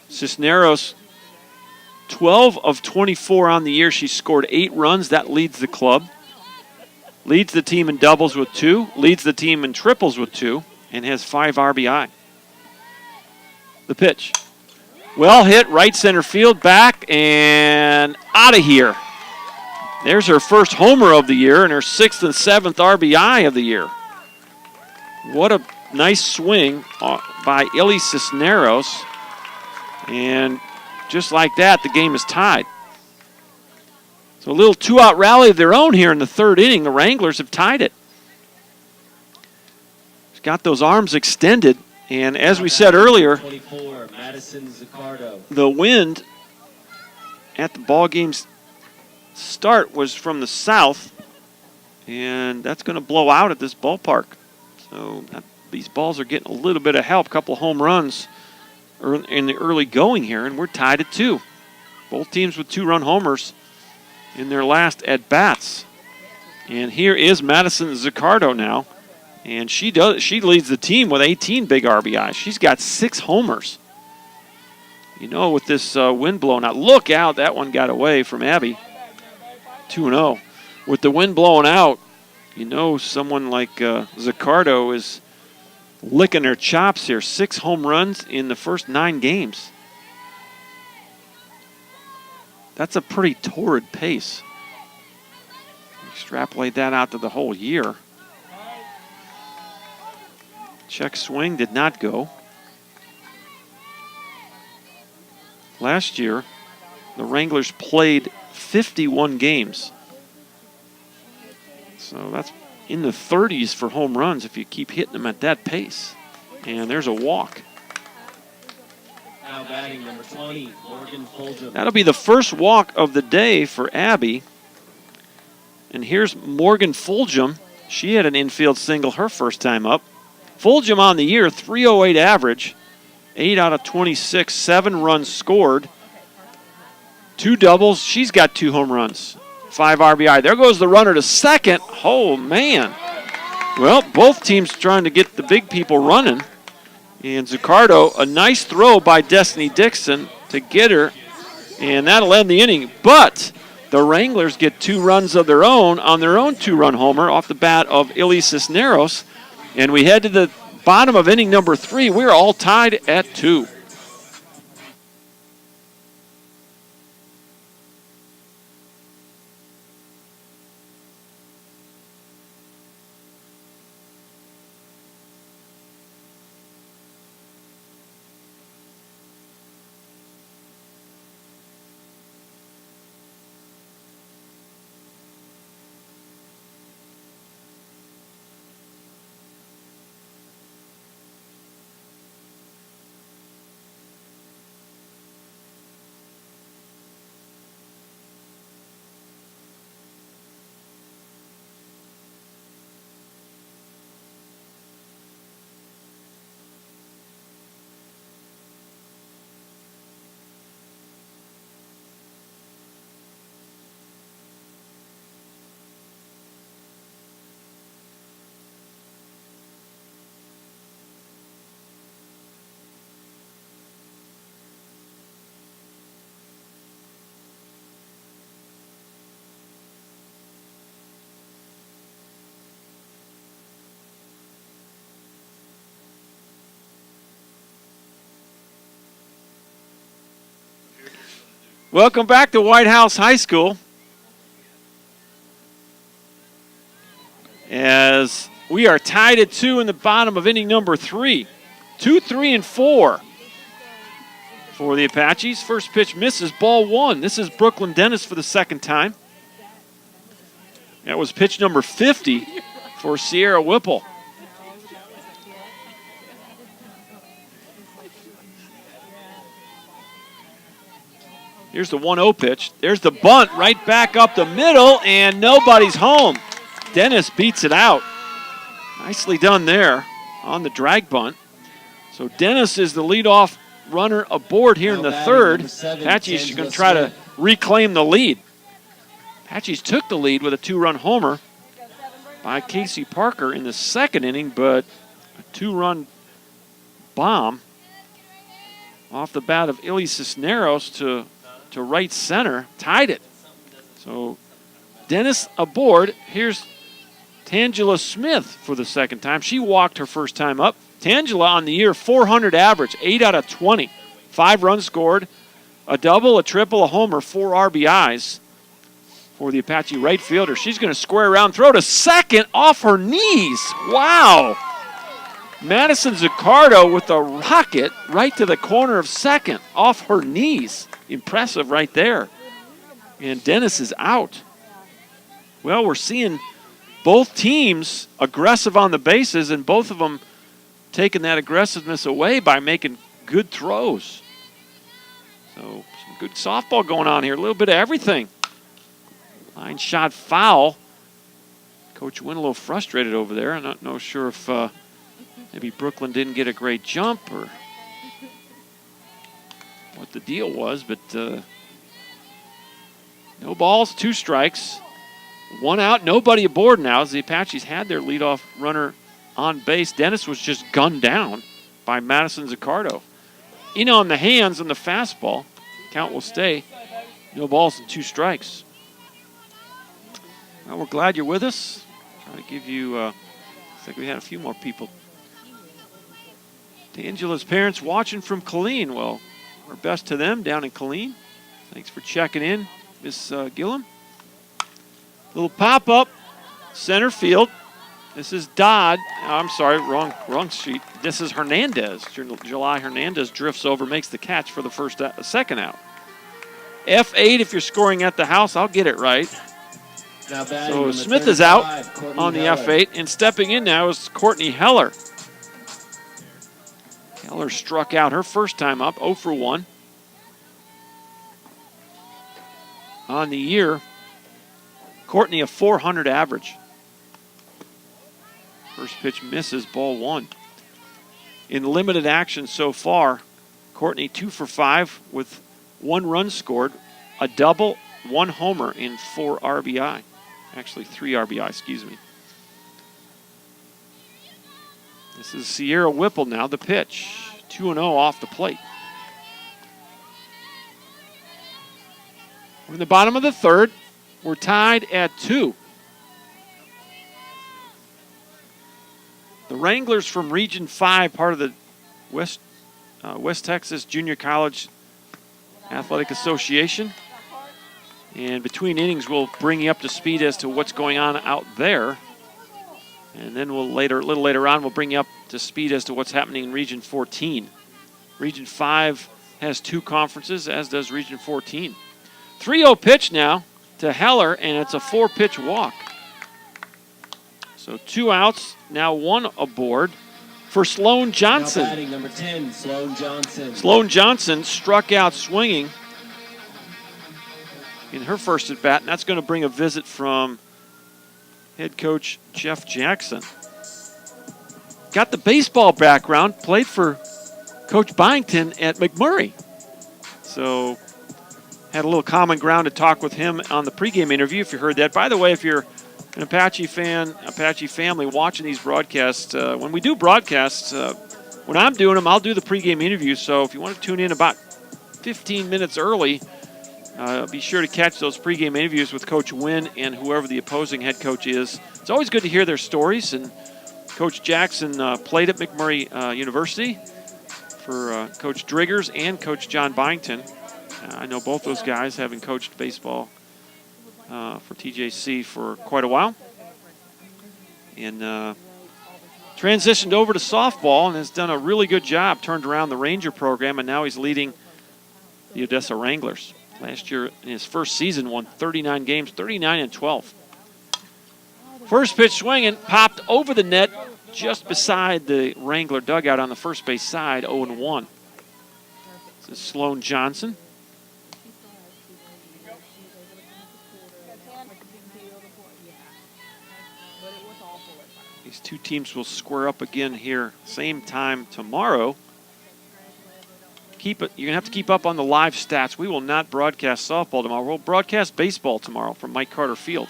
Cisneros, 12 of 24 on the year. She scored 8 runs. That leads the club. Leads the team in doubles with 2. Leads the team in triples with 2. And has 5 RBI. The pitch. Well hit, right center field, back, and out of here. There's her first homer of the year and her 6th and 7th RBI of the year. What a nice swing by Illy Cisneros. And just like that, the game is tied. So a little 2-out rally of their own here in the third inning. The Wranglers have tied it. She's got those arms extended. And as we said earlier, 24, Madison Zaccardo. the wind at the ball game's start was from the south, and that's going to blow out at this ballpark. So these balls are getting a little bit of help. A couple of home runs in the early going here, and we're tied at 2. Both teams with 2-run homers in their last at-bats. And here is Madison Zaccardo now. And she leads the team with 18 big RBIs. She's got 6 homers. You know, with this wind blowing out. Look out, that one got away from Abby. 2-0. With the wind blowing out, you know someone like Zaccardo is licking her chops here. 6 home runs in the first 9 games. That's a pretty torrid pace. Extrapolate that out to the whole year. Check swing did not go. Last year, the Wranglers played 51 games. So that's in the 30s for home runs if you keep hitting them at that pace. And there's a walk. Now batting number 20, Morgan Fulgham. That'll be the first walk of the day for Abby. And here's Morgan Fulgham. She had an infield single her first time up. Fulgham on the year, 308 average, 8 out of 26, 7 runs scored, 2 doubles. She's got 2 home runs, 5 RBI. There goes the runner to second. Oh, man. Well, both teams trying to get the big people running. And Zaccardo, a nice throw by Destiny Dixon to get her, and that'll end the inning. But the Wranglers get 2 runs of their own on their own 2-run homer off the bat of Ili Cisneros. And we head to the bottom of inning number 3. We're all tied at 2. Welcome back to White House High School. As we are tied at 2 in the bottom of inning number 3. 2, 3, and 4 for the Apaches. First pitch misses, ball 1. This is Brooklyn Dennis for the second time. That was pitch number 50 for Sierra Whipple. Here's the 1-0 pitch. There's the bunt right back up the middle, and nobody's home. Dennis beats it out. Nicely done there on the drag bunt. So Dennis is the leadoff runner aboard here in the third. Apaches are going to try to reclaim the lead. Apaches took the lead with a 2-run homer by Casey Parker in the second inning, but a 2-run bomb off the bat of Ili Cisneros to right center, tied it. So Dennis aboard. Here's Tangela Smith for the second time. She walked her first time up. Tangela on the year, 400 average, 8 out of 20. 5 runs scored, a double, a triple, a homer, 4 RBIs for the Apache right fielder. She's going to square around, throw to second off her knees. Wow. Madison Zaccardo with a rocket right to the corner of second off her knees. Impressive right there. And Dennis is out. Well, we're seeing both teams aggressive on the bases, and both of them taken that aggressiveness away by making good throws. So some good softball going on here. A little bit of everything. Line shot foul. Coach Wynn a little frustrated over there. I'm not sure if maybe Brooklyn didn't get a great jump or what the deal was, but no balls, 2 strikes, 1 out, nobody aboard now as the Apaches had their leadoff runner on base. Dennis was just gunned down by Madison Zaccardo. In on the hands on the fastball. Count will stay. No balls and 2 strikes. Well, we're glad you're with us. Trying to give you, I think we had a few more people. Angela's parents watching from Killeen. Well, our best to them down in Killeen. Thanks for checking in, Miss Gillum. Little pop-up, center field. This is Dodd. I'm sorry, wrong sheet. This is Hernandez. July Hernandez drifts over, makes the catch for the second out. F8 if you're scoring at the house. I'll get it right. So Smith is out on the F8, and stepping in now is Courtney Heller. Heller struck out her first time up, 0 for 1. On the year, Courtney a 400 average. First pitch misses, ball 1. In limited action so far, Courtney 2 for 5 with 1 run scored, a double, 1 homer, and 4 RBI. Actually, 3 RBI, excuse me. This is Sierra Whipple now, the pitch. 2-0 off the plate. We're in the bottom of the third. We're tied at 2. The Wranglers from Region 5, part of the West Texas Junior College Athletic Association. And between innings, we'll bring you up to speed as to what's going on out there. And then a little later on, we'll bring you up to speed as to what's happening in Region 14. Region 5 has 2 conferences, as does Region 14. 3-0 pitch now to Heller, and it's a 4-pitch walk. So 2 outs, now 1 aboard for Sloan Johnson. Now batting number 10, Sloan Johnson. Sloan Johnson struck out swinging in her first at bat, and that's going to bring a visit from head coach Jeff Jackson. Got the baseball background, played for Coach Byington at McMurray. So had a little common ground to talk with him on the pregame interview, if you heard that. By the way, if you're an Apache fan, Apache family watching these broadcasts, when we do broadcasts, when I'm doing them, I'll do the pregame interview. So if you want to tune in about 15 minutes early, be sure to catch those pregame interviews with Coach Wynn and whoever the opposing head coach is. It's always good to hear their stories. And Coach Jackson played at McMurray University for Coach Driggers and Coach John Byington. I know both those guys, having coached baseball for TJC for quite a while. And transitioned over to softball and has done a really good job, turned around the Ranger program, and now he's leading the Odessa Wranglers. Last year, in his first season, won 39 games, 39-12. First pitch swinging, popped over the net just beside the Wrangler dugout on the first base side, 0-1. This is Sloan Johnson. These 2 teams will square up again here, same time tomorrow. You're going to have to keep up on the live stats. We will not broadcast softball tomorrow. We'll broadcast baseball tomorrow from Mike Carter Field.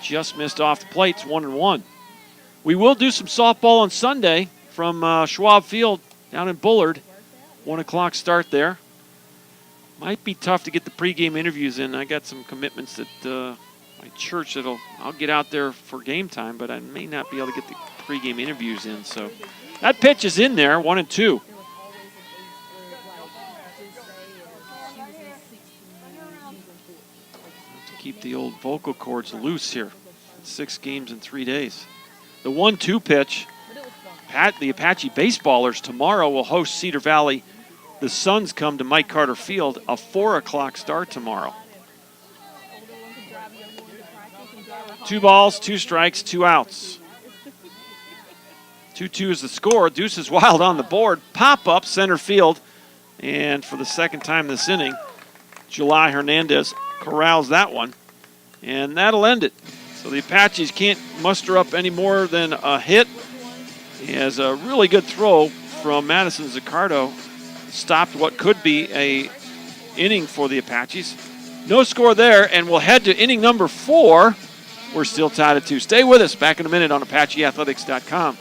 Just missed off the plate. It's 1-1. We will do some softball on Sunday from Schwab Field down in Bullard. 1 o'clock start there. Might be tough to get the pregame interviews in. I got some commitments at my church I'll get out there for game time, but I may not be able to get the pregame interviews in. So that pitch is in there, 1-2. Keep the old vocal cords loose here. 6 games in 3 days. The 1-2 pitch. The Apache baseballers tomorrow will host Cedar Valley. The Suns come to Mike Carter Field. A 4 o'clock start tomorrow. 2 balls, 2 strikes, 2 outs. 2-2 is the score. Deuce is Wild on the board. Pop up center field. And for the second time this inning, July Hernandez corrals that one. And that'll end it. So the Apaches can't muster up any more than a hit. He has a really good throw from Madison Zaccardo. Stopped what could be a inning for the Apaches. No score there, and we'll head to inning number 4. We're still tied at 2. Stay with us. Back in a minute on ApacheAthletics.com.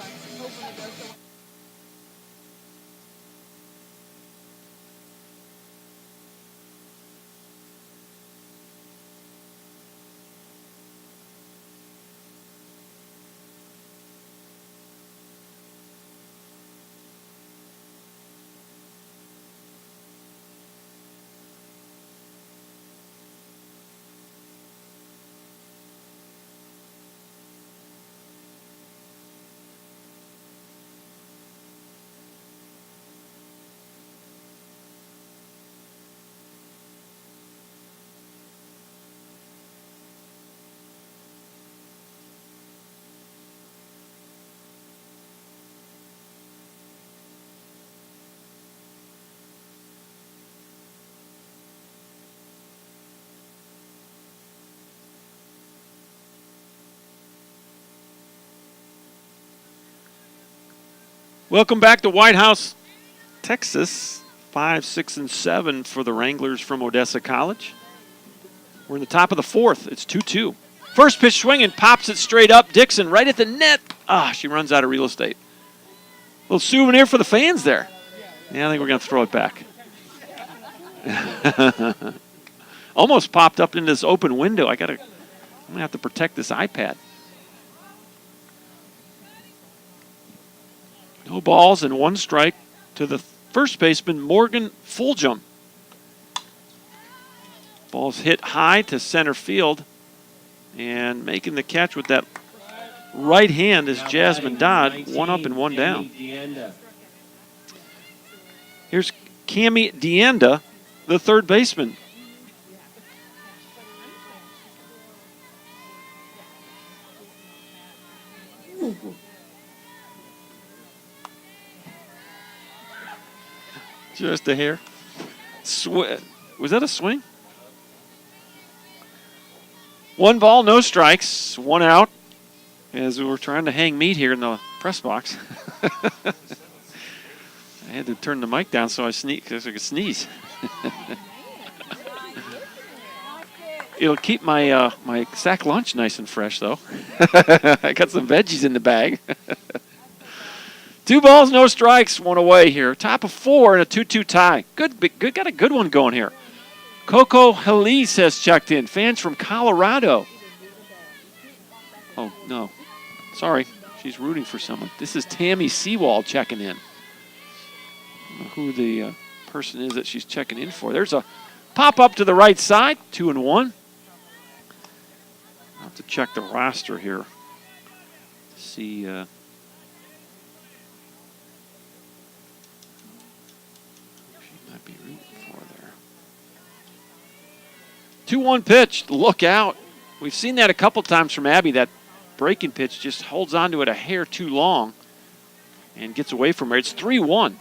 Welcome back to White House, Texas. 5, 6, and 7 for the Wranglers from Odessa College. We're in the top of the 4th. It's 2-2. First pitch swinging, pops it straight up. Dixon right at the net. She runs out of real estate. A little souvenir for the fans there. Yeah, I think we're going to throw it back. Almost popped up into this open window. I'm going to have to protect this iPad. No balls and 1 strike to the first baseman, Morgan Fulgham. Ball's hit high to center field. And making the catch with that right hand is Jasmine Dodd. 1 up and 1 down. Here's Cami Deanda, the third baseman. Just a hair. Was that a swing? 1 ball, no strikes, 1 out. As we were trying to hang meat here in the press box. I had to turn the mic down so I could sneeze. It'll keep my my sack lunch nice and fresh, though. I got some veggies in the bag. 2 balls, no strikes, 1 away here. Top of 4 and a 2-2 tie. Good, got a good one going here. Coco Helise has checked in. Fans from Colorado. Oh, no. Sorry. She's rooting for someone. This is Tammy Seawald checking in. I don't know who the person is that she's checking in for. There's a pop-up to the right side. 2-1. I'll have to check the roster here to see... be rooting for there. 2-1 pitch. Look out. We've seen that a couple times from Abby. That breaking pitch just holds onto it a hair too long and gets away from her. It's 3-1.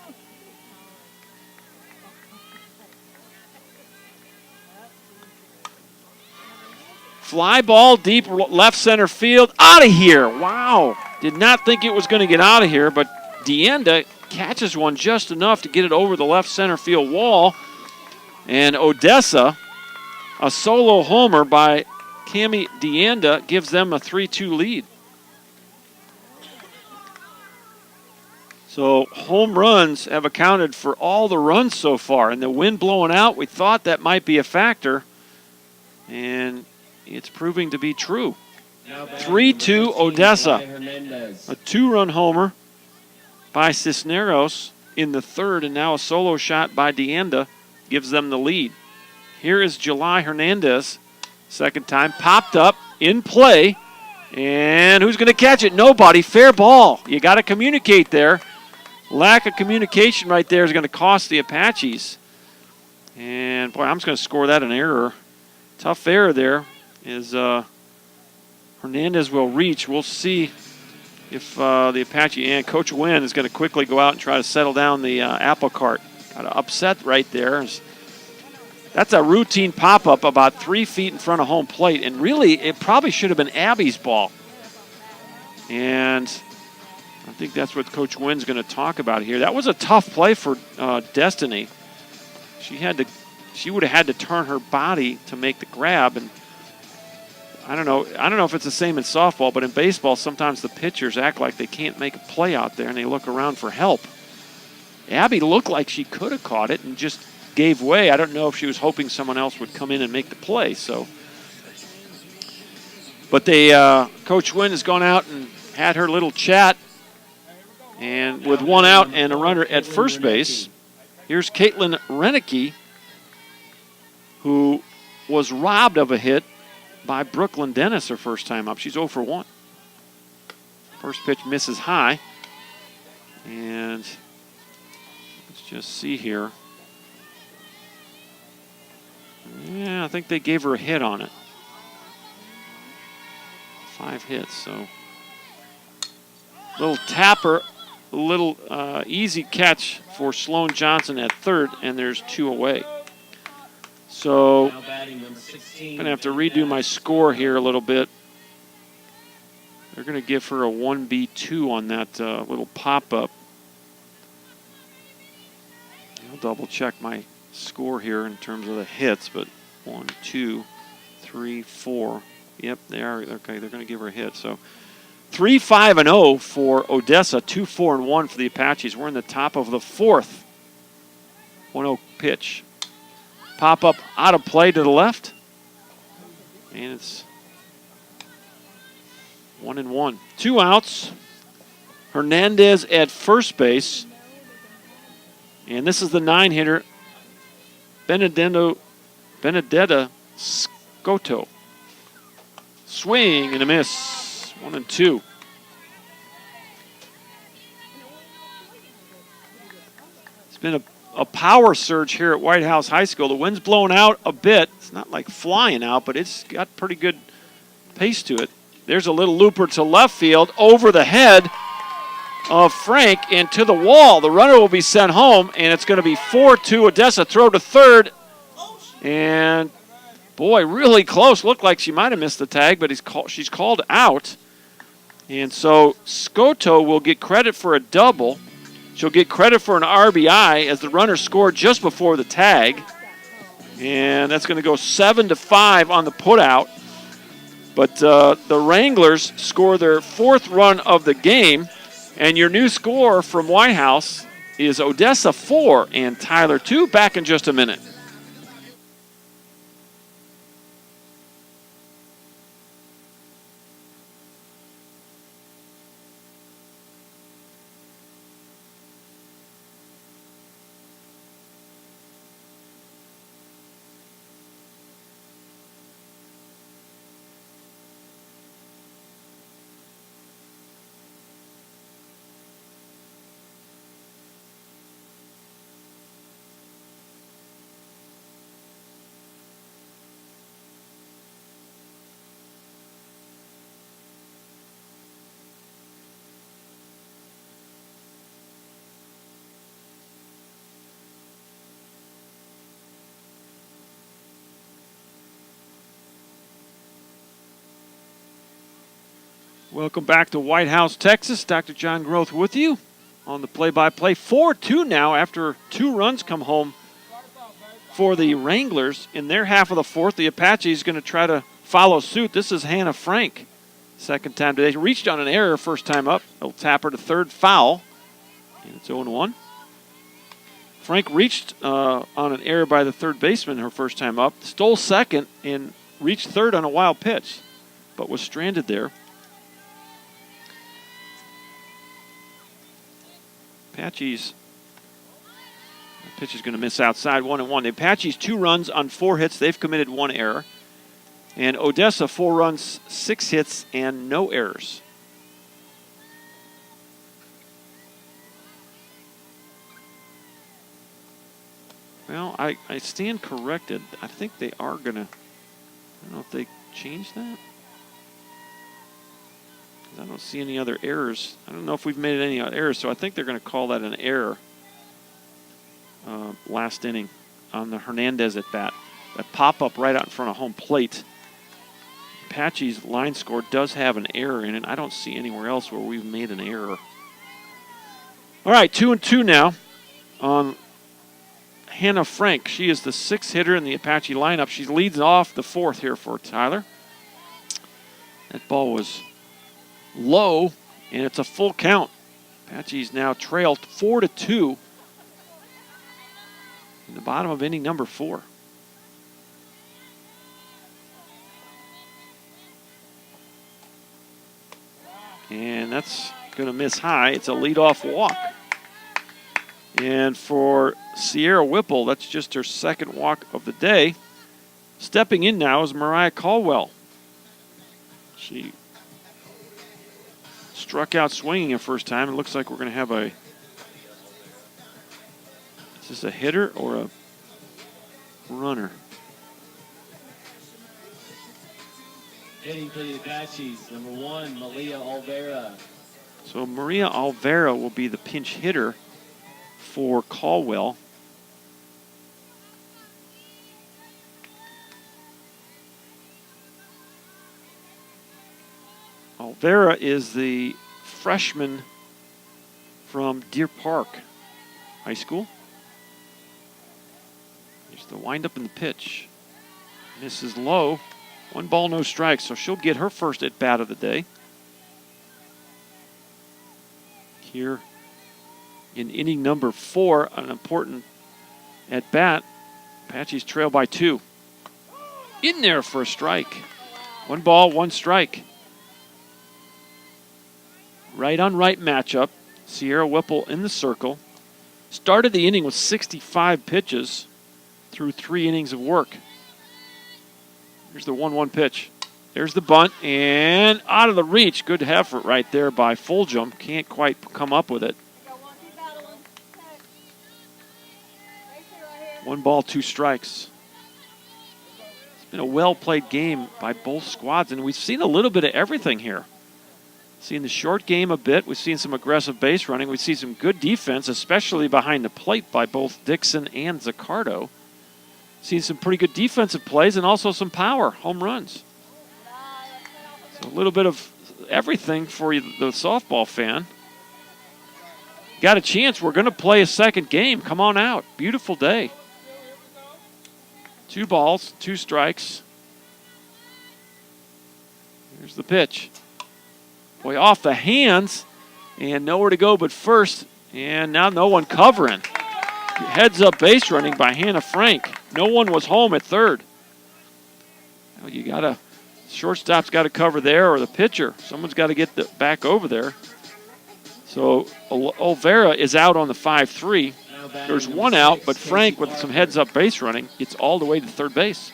Fly ball deep left center field. Out of here. Wow. Did not think it was going to get out of here, but Deanda catches one just enough to get it over the left center field wall. And Odessa, a solo homer by Cami Deanda, gives them a 3-2 lead. So home runs have accounted for all the runs so far. And the wind blowing out, we thought that might be a factor. And it's proving to be true. 3-2 Odessa. A 2-run homer by Cisneros in the 3rd, and now a solo shot by Deanda gives them the lead. Here is July Hernandez, second time, popped up, in play, and who's going to catch it? Nobody. Fair ball. You got to communicate there. Lack of communication right there is going to cost the Apaches. And, boy, I'm just going to score that an error. Tough error there is Hernandez will reach. We'll see if the Apache and Coach Wynn is going to quickly go out and try to settle down the apple cart. Got to upset right there. That's a routine pop-up about 3 feet in front of home plate, and really it probably should have been Abby's ball. And I think that's what Coach Wynn's going to talk about here. That was a tough play for Destiny. She would have had to turn her body to make the grab, and I don't know if it's the same in softball, but in baseball sometimes the pitchers act like they can't make a play out there and they look around for help. Abby looked like she could have caught it and just gave way. I don't know if she was hoping someone else would come in and make the play. But Coach Wynn has gone out and had her little chat, and with one out and a runner at first base, here's Caitlin Renicky, who was robbed of a hit by Brooklyn Dennis her first time up. She's 0 for 1. First pitch misses high. And let's just see here. Yeah, I think they gave her a hit on it. 5 hits, so. Little tapper, a little easy catch for Sloan Johnson at third, and there's 2 away. So I'm going to have to redo my score here a little bit. They're going to give her a 1B2 on that little pop-up. I'll double-check my score here in terms of the hits, but 1, 2, 3, 4. Yep, they are. Okay, they're going to give her a hit. So 3-5-0 for Odessa, 2-4-1 for the Apaches. We're in the top of the 4th. 1-0 pitch. Pop up out of play to the left. And it's 1-1. 2 outs. Hernandez at first base. And this is the 9-hitter, Benedetta Scotto. Swing and a miss. 1-2. It's been a power surge here at White House High School. The wind's blowing out a bit. It's not like flying out, but it's got pretty good pace to it. There's a little looper to left field over the head of Frank and to the wall. The runner will be sent home, and it's going to be 4-2 Odessa. Throw to third. And, boy, really close. Looked like she might have missed the tag, but she's called out. And so Scotto will get credit for a double. She'll get credit for an RBI as the runner scored just before the tag. And that's going to go 7-5 on the putout. But the Wranglers score their 4th run of the game. And your new score from White House is Odessa 4 and Tyler 2. Back in just a minute. Welcome back to White House, Texas. Dr. John Groth with you on the play-by-play. 4-2 now after 2 runs come home for the Wranglers. In their half of the 4th, the Apaches going to try to follow suit. This is Hannah Frank. Second time today. She reached on an error first time up. They'll tap her to third, foul. And it's 0-1. Frank reached on an error by the third baseman her first time up. Stole second and reached third on a wild pitch, but was stranded there. Apaches, the pitch is going to miss outside, 1-1. The Apaches 2 runs on 4 hits. They've committed 1 error. And Odessa 4 runs, 6 hits, and no errors. Well, I stand corrected. I think they are going to, I don't know if they changed that. I don't see any other errors. I don't know if we've made any errors, so I think they're going to call that an error last inning on the Hernandez at bat. That pop-up right out in front of home plate. Apache's line score does have an error in it. I don't see anywhere else where we've made an error. All right, 2-2 now on Hannah Frank. She is the 6th hitter in the Apache lineup. She leads off the 4th here for Tyler. That ball was low, and it's a full count. Apache's now trailed 4-2 in the bottom of inning number 4. And that's going to miss high. It's a leadoff walk. And for Sierra Whipple, that's just her 2nd walk of the day. Stepping in now is Mariah Caldwell. She struck out swinging the first time. It looks like we're going to have a... Is this a hitter or a runner? Hitting for the Apaches, number 1, Malia Olvera. So Maria Olvera will be the pinch hitter for Caldwell. Olvera is the freshman from Deer Park High School. Here's the windup and the pitch. Misses low. 1 ball, no strikes, so she'll get her first at bat of the day. Here in inning number 4, an important at bat. Apaches trail by 2. In there for a strike. 1 ball, 1 strike. Right on right matchup. Sierra Whipple in the circle. Started the inning with 65 pitches through 3 innings of work. Here's the 1-1 pitch. There's the bunt, and out of the reach. Good effort right there by Fulgham. Can't quite come up with it. 1 ball, 2 strikes. It's been a well-played game by both squads, and we've seen a little bit of everything here. Seen the short game a bit. We've seen some aggressive base running. We've seen some good defense, especially behind the plate by both Dixon and Zaccardo. Seen some pretty good defensive plays and also some power, home runs. So a little bit of everything for you, the softball fan. Got a chance. We're going to play a 2nd game. Come on out. Beautiful day. 2 balls, 2 strikes. Here's the pitch. Boy, off the hands and nowhere to go but first. And now no one covering. Heads up base running by Hannah Frank. No one was home at 3rd. Well, you got to, shortstop's got to cover there, or the pitcher. Someone's got to get back over there. So Olvera is out on the 5-3. There's 1 out, but Frank with some heads up base running gets all the way to 3rd base.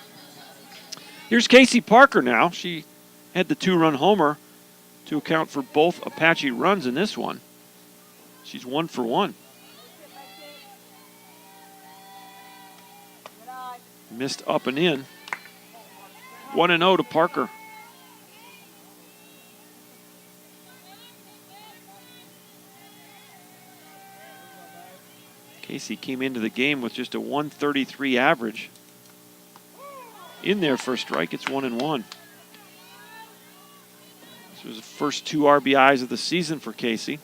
Here's Casey Parker now. She had the 2-run homer to account for both Apache runs in this one. She's 1 for 1. Missed up and in. 1-0 to Parker. Casey came into the game with just a 133 average. In there for a strike, it's 1-1. This was the first 2 RBIs of the season for Casey.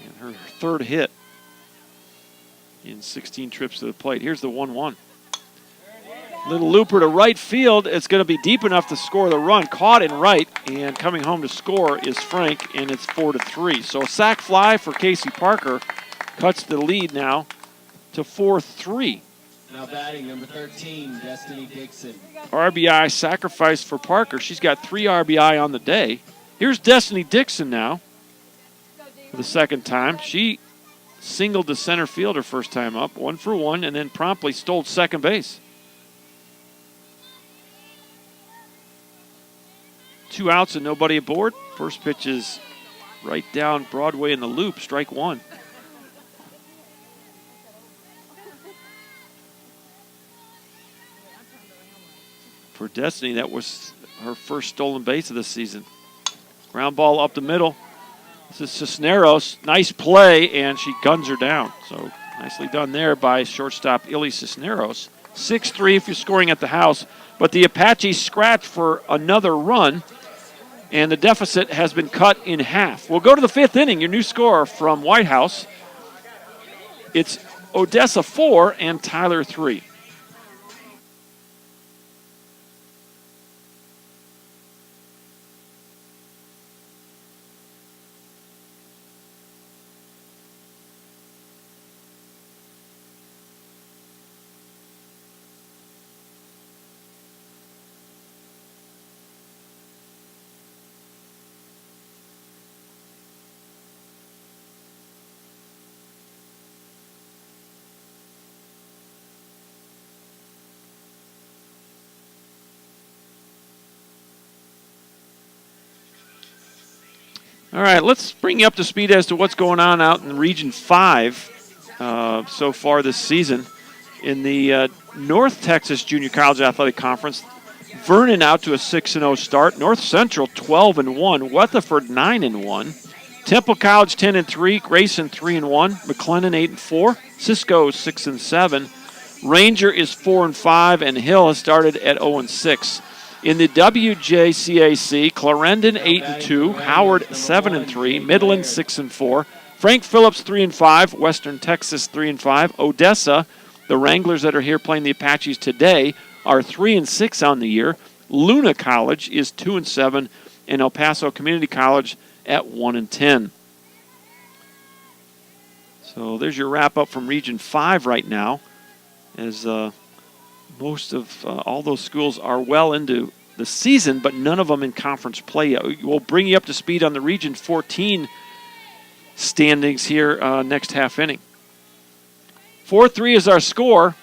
And her 3rd hit in 16 trips to the plate. Here's the 1-1. Little looper to right field. It's going to be deep enough to score the run. Caught in right, and coming home to score is Frank, and it's 4-3. So a sac fly for Casey Parker cuts the lead now to 4-3. Now batting, number 13, Destiny Dixon. RBI sacrifice for Parker. She's got 3 RBI on the day. Here's Destiny Dixon now for the 2nd time. She singled to center field her first time up, 1 for 1, and then promptly stole 2nd base. 2 outs and nobody aboard. First pitch is right down Broadway in the loop, strike 1. For Destiny, that was her first stolen base of the season. Ground ball up the middle. This is Cisneros. Nice play, and she guns her down. So nicely done there by shortstop Illy Cisneros. 6-3 if you're scoring at the house. But the Apaches scratch for another run, and the deficit has been cut in half. We'll go to the fifth inning. Your new score from White House. It's Odessa 4 and Tyler 3. All right, let's bring you up to speed as to what's going on out in Region 5 so far this season. In the North Texas Junior College Athletic Conference, Vernon out to a 6-0 start. North Central 12-1. Weatherford 9-1. Temple College 10-3. Grayson 3-1. McLennan 8-4. Cisco 6-7. Ranger is 4-5, and Hill has started at 0-6. In the WJCAC, Clarendon 8-2, Howard 7-3, Midland 6-4, Frank Phillips 3-5, Western Texas 3-5, Odessa, the Wranglers that are here playing the Apaches today, are 3-6 on the year. Luna College is 2-7, and El Paso Community College at 1-10. So there's your wrap up from Region 5 right now, as most of all those schools are well into the season, but none of them in conference play yet. We'll bring you up to speed on the Region 14 standings here next half inning. 4-3 is our score.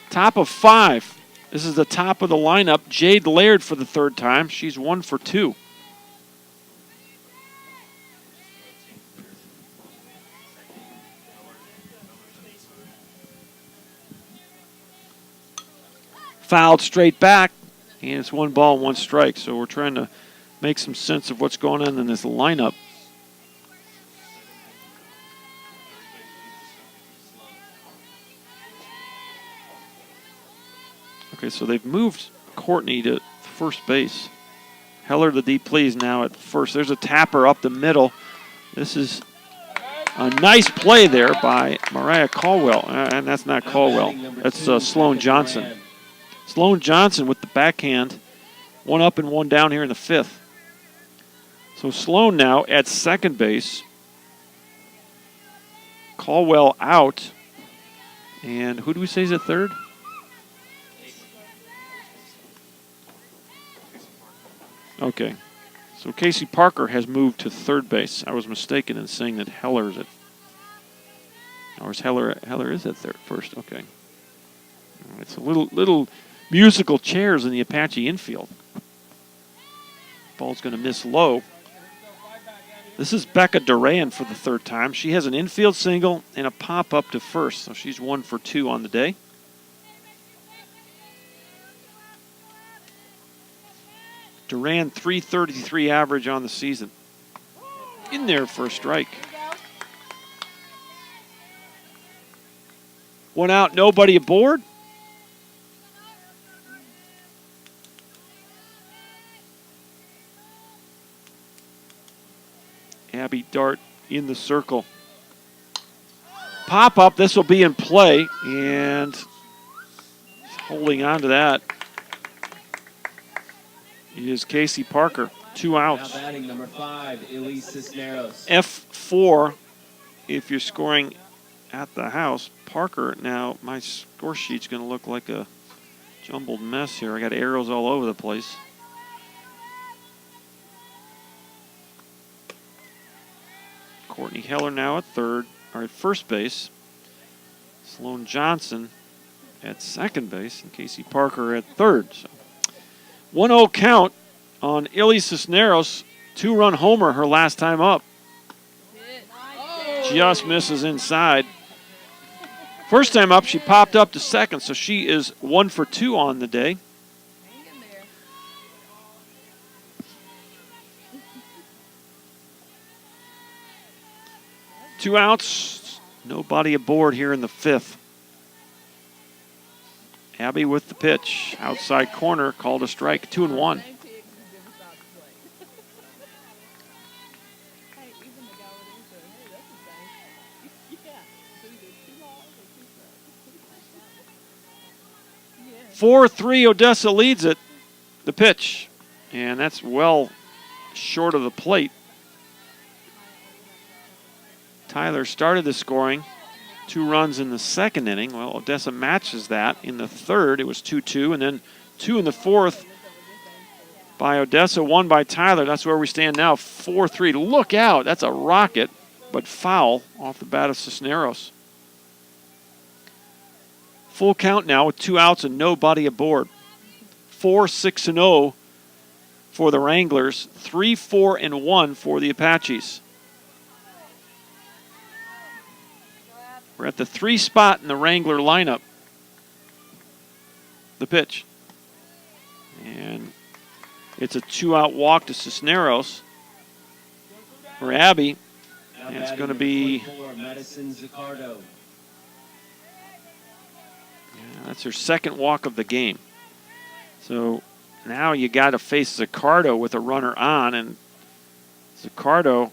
Top of 5. This is the top of the lineup. Jade Laird for the third time. She's 1 for 2. Fouled straight back, and it's 1 ball, 1 strike. So we're trying to make some sense of what's going on in this lineup. Okay, so they've moved Courtney to first base. Heller, the deep please, now at first. There's a tapper up the middle. This is a nice play there by Mariah Caldwell. And that's not Caldwell. That's Sloan Johnson. Sloan Johnson with the backhand. 1 up and 1 down here in the 5th. So Sloan now at second base. Caldwell out. And who do we say is at third? Okay. So Casey Parker has moved to third base. I was mistaken in saying that Heller is at... Or is Heller is at third first. Okay. It's a little musical chairs in the Apache infield. Ball's going to miss low. This is Becca Duran for the third time. She has an infield single and a pop up to first, so she's 1 for 2 on the day. Duran, .333 average on the season. In there for a strike. 1 out, nobody aboard. Abby Dart in the circle. Pop up, this will be in play, and holding on to that is Casey Parker. 2 outs. Now batting number 5, Elise Cisneros. F4 if you're scoring at the house. Parker, now my score sheet's going to look like a jumbled mess here. I got arrows all over the place. Courtney Heller now at first base. Sloan Johnson at second base, and Casey Parker at third. So 1-0 count on Illy Cisneros. 2-run homer her last time up. Just misses inside. First time up, she popped up to second, so she is 1 for 2 on the day. 2 outs, nobody aboard here in the 5th. Abby with the pitch, outside corner, called a strike, 2-1. Yeah. 4-3, Odessa leads it. The pitch, and that's well short of the plate. Tyler started the scoring, 2 runs in the 2nd inning. Well, Odessa matches that. In the 3rd, it was 2-2, and then 2 in the 4th by Odessa, 1 by Tyler. That's where we stand now, 4-3. Look out, that's a rocket, but foul off the bat of Cisneros. Full count now with 2 outs and nobody aboard. 4-6-0 for the Wranglers, 3-4-1 for the Apaches. We're at the 3 spot in the Wrangler lineup. The pitch. And it's a 2-out walk to Cisneros for Abby. And it's going to be... that's her 2nd walk of the game. So now you got to face Zaccardo with a runner on, and Zaccardo,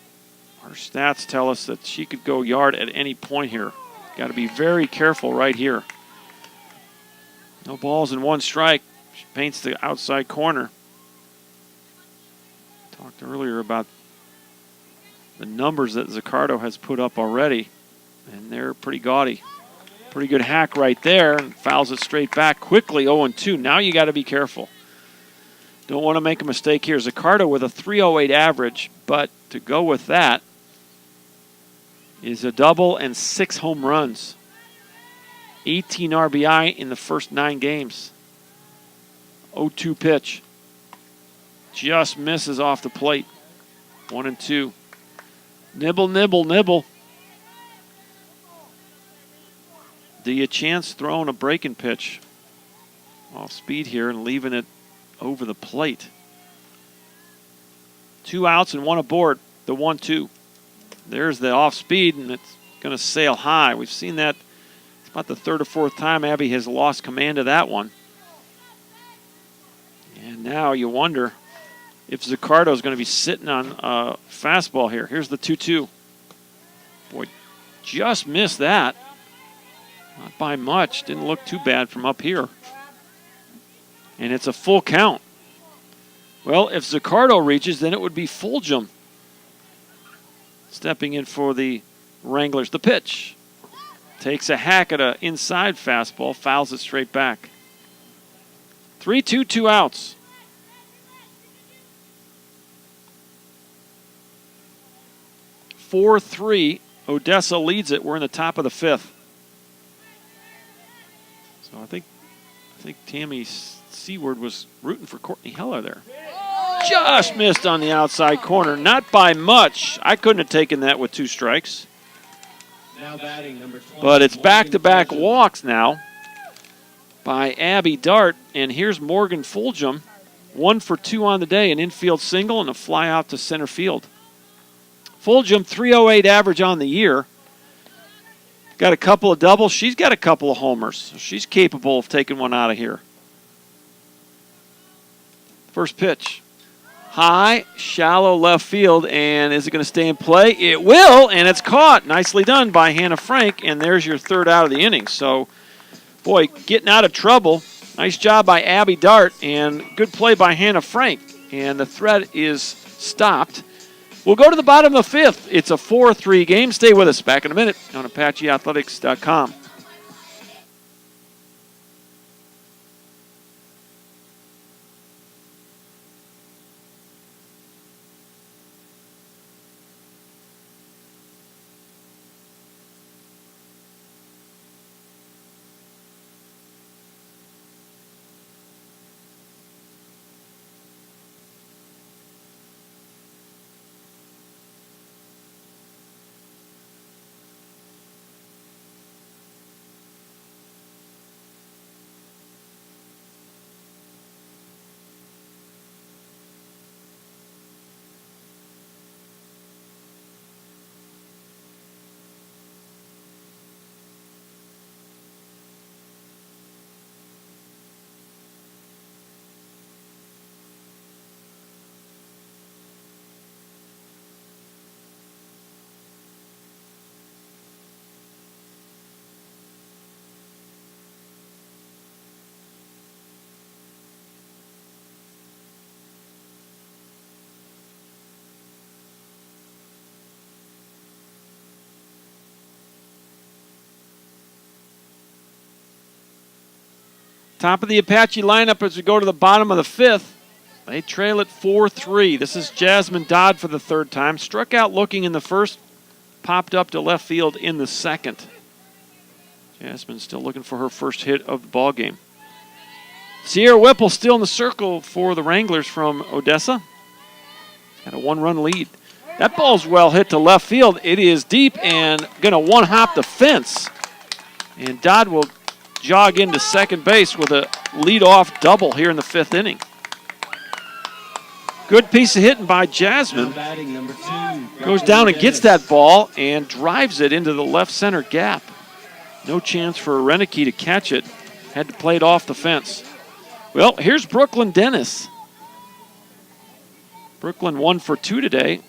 our stats tell us that she could go yard at any point here. Got to be very careful right here. No balls and 1 strike. She paints the outside corner. Talked earlier about the numbers that Zaccardo has put up already, and they're pretty gaudy. Pretty good hack right there, and fouls it straight back quickly, 0-2. Now you got to be careful. Don't want to make a mistake here. Zaccardo with a 308 average, but to go with that is a double and 6 home runs. 18 RBI in the first 9 games. 0-2 pitch. Just misses off the plate. 1-2. Nibble, nibble, nibble. Do you chance throwing a breaking pitch off speed here and leaving it over the plate? 2 outs and 1 aboard. The 1-2. There's the off speed, and it's going to sail high. We've seen that. It's about the 3rd or 4th time Abby has lost command of that one. And now you wonder if Zaccardo is going to be sitting on a fastball here. Here's the 2-2. Boy, just missed that. Not by much. Didn't look too bad from up here. And it's a full count. Well, if Zaccardo reaches, then it would be Fulgham stepping in for the Wranglers. The pitch. Takes a hack at an inside fastball. Fouls it straight back. 3-2, 2 outs. (4-3). Odessa leads it. We're in the top of the 5th. So I think Tammy Seward was rooting for Courtney Heller there. Just missed on the outside corner. Not by much. I couldn't have taken that with 2 strikes. Now batting, number 20, but it's back-to-back walks now by Abby Dart. And here's Morgan Fulgham. 1 for 2 on the day. An infield single and a fly out to center field. Fulgham, 308 average on the year. Got a couple of doubles. She's got a couple of homers. So she's capable of taking one out of here. First pitch. High, shallow left field, and is it going to stay in play? It will, and it's caught. Nicely done by Hannah Frank, and there's your 3rd out of the inning. So, boy, getting out of trouble. Nice job by Abby Dart, and good play by Hannah Frank. And the threat is stopped. We'll go to the bottom of the 5th. It's a 4-3 game. Stay with us. Back in a minute on ApacheAthletics.com. Top of the Apache lineup as we go to the bottom of the fifth. They trail at 4-3. This is Jasmine Dodd for the third time. Struck out looking in the first, popped up to left field in the second. Jasmine still looking for her first hit of the ball game. Sierra Whipple still in the circle for the Wranglers from Odessa. Got a one-run lead. That ball's well hit to left field. It is deep and going to one-hop the fence. And Dodd will jog into second base with a lead-off double here in the fifth inning. Good piece of hitting by Jasmine. Goes down and gets that ball and drives it into the left center gap. No chance for Reneke to catch it. Had to play it off the fence. Well, here's Brooklyn Dennis. Brooklyn 1 for 2 today.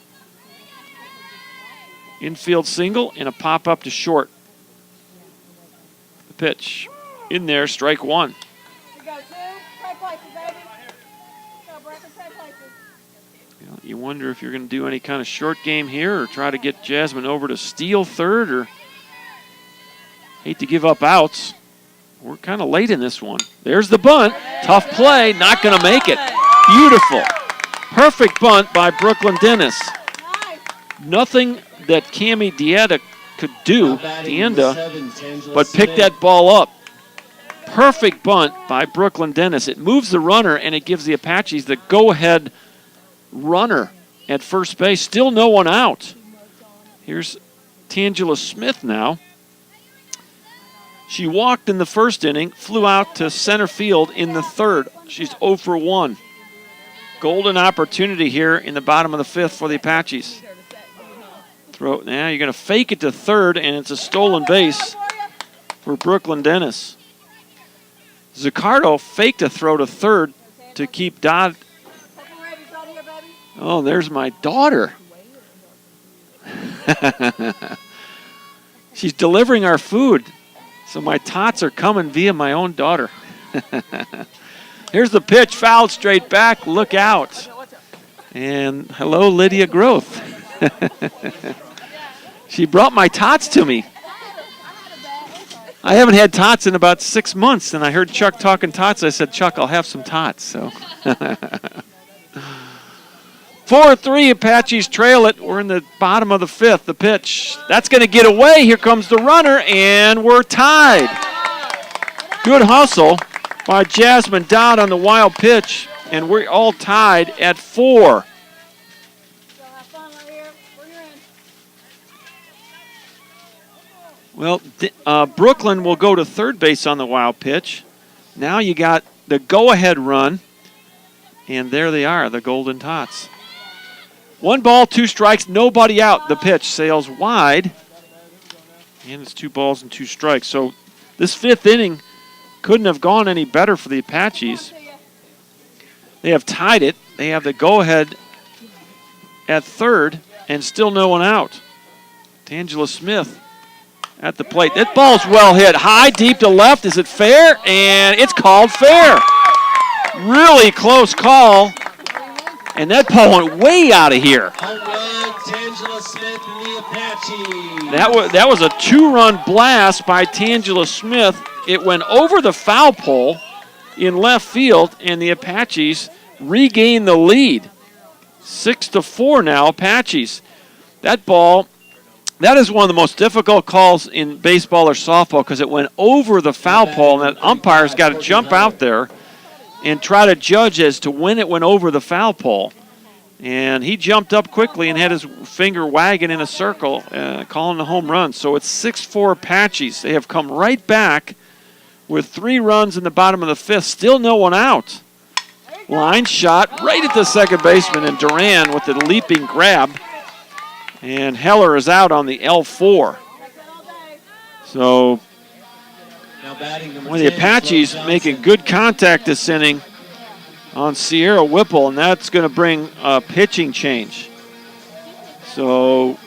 Infield single and a pop-up to short. The pitch in there, strike one. You wonder if you're going to do any kind of short game here or try to get Jasmine over to steal third, or hate to give up outs. We're kind of late in this one. There's the bunt. Tough play. Not going to make it. Beautiful. Perfect bunt by Brooklyn Dennis. Nothing that Cammie Dieta could do, but pick that ball up. Perfect bunt by Brooklyn Dennis. It moves the runner, and it gives the Apaches the go-ahead runner at first base. Still no one out. Here's Tangela Smith now. She walked in the first inning, flew out to center field in the third. She's 0 for 1. Golden opportunity here in the bottom of the fifth for the Apaches. Now you're going to fake it to third, and it's a stolen base for Brooklyn Dennis. Zaccardo faked a throw to third to keep Dodd. Oh, there's my daughter. She's delivering our food, so my tots are coming via my own daughter. Here's the pitch, fouled straight back. Look out. And hello, Lydia Groth. She brought my tots to me. I haven't had tots in about 6 months, and I heard Chuck talking tots. I said, Chuck, I'll have some tots. So 4-3, Apaches trail it. We're in the bottom of the fifth. The pitch. That's going to get away. Here comes the runner, and we're tied. Good hustle by Jasmine Dodd on the wild pitch, and we're all tied at 4. Well, Brooklyn will go to third base on the wild pitch. Now you got the go-ahead run, and there they are, the Golden Tots. 1 ball, 2 strikes, nobody out. The pitch sails wide, and it's 2 balls and 2 strikes. So this fifth inning couldn't have gone any better for the Apaches. They have tied it. They have the go-ahead at third, and still no one out. Tangela Smith at the plate. That ball's well hit. High, deep to left. Is it fair? And it's called fair. Really close call. And that ball went way out of here. That was a 2-run blast by Tangela Smith. It went over the foul pole in left field, and the Apaches regain the lead. 6-4 now, Apaches. That ball, that is one of the most difficult calls in baseball or softball because it went over the foul pole, and that umpire's got to jump out there and try to judge as to when it went over the foul pole. And he jumped up quickly and had his finger wagging in a circle, calling the home run. So it's 6-4 Apaches. They have come right back with 3 runs in the bottom of the fifth. Still no one out. Line shot right at the second baseman, and Duran with the leaping grab. And Heller is out on the L4. So one of the Apaches making good contact this inning on Sierra Whipple, and that's going to bring a pitching change. So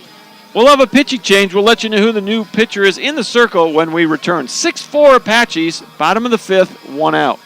we'll have a pitching change. We'll let you know who the new pitcher is in the circle when we return. 6-4 Apaches, bottom of the fifth, 1 out.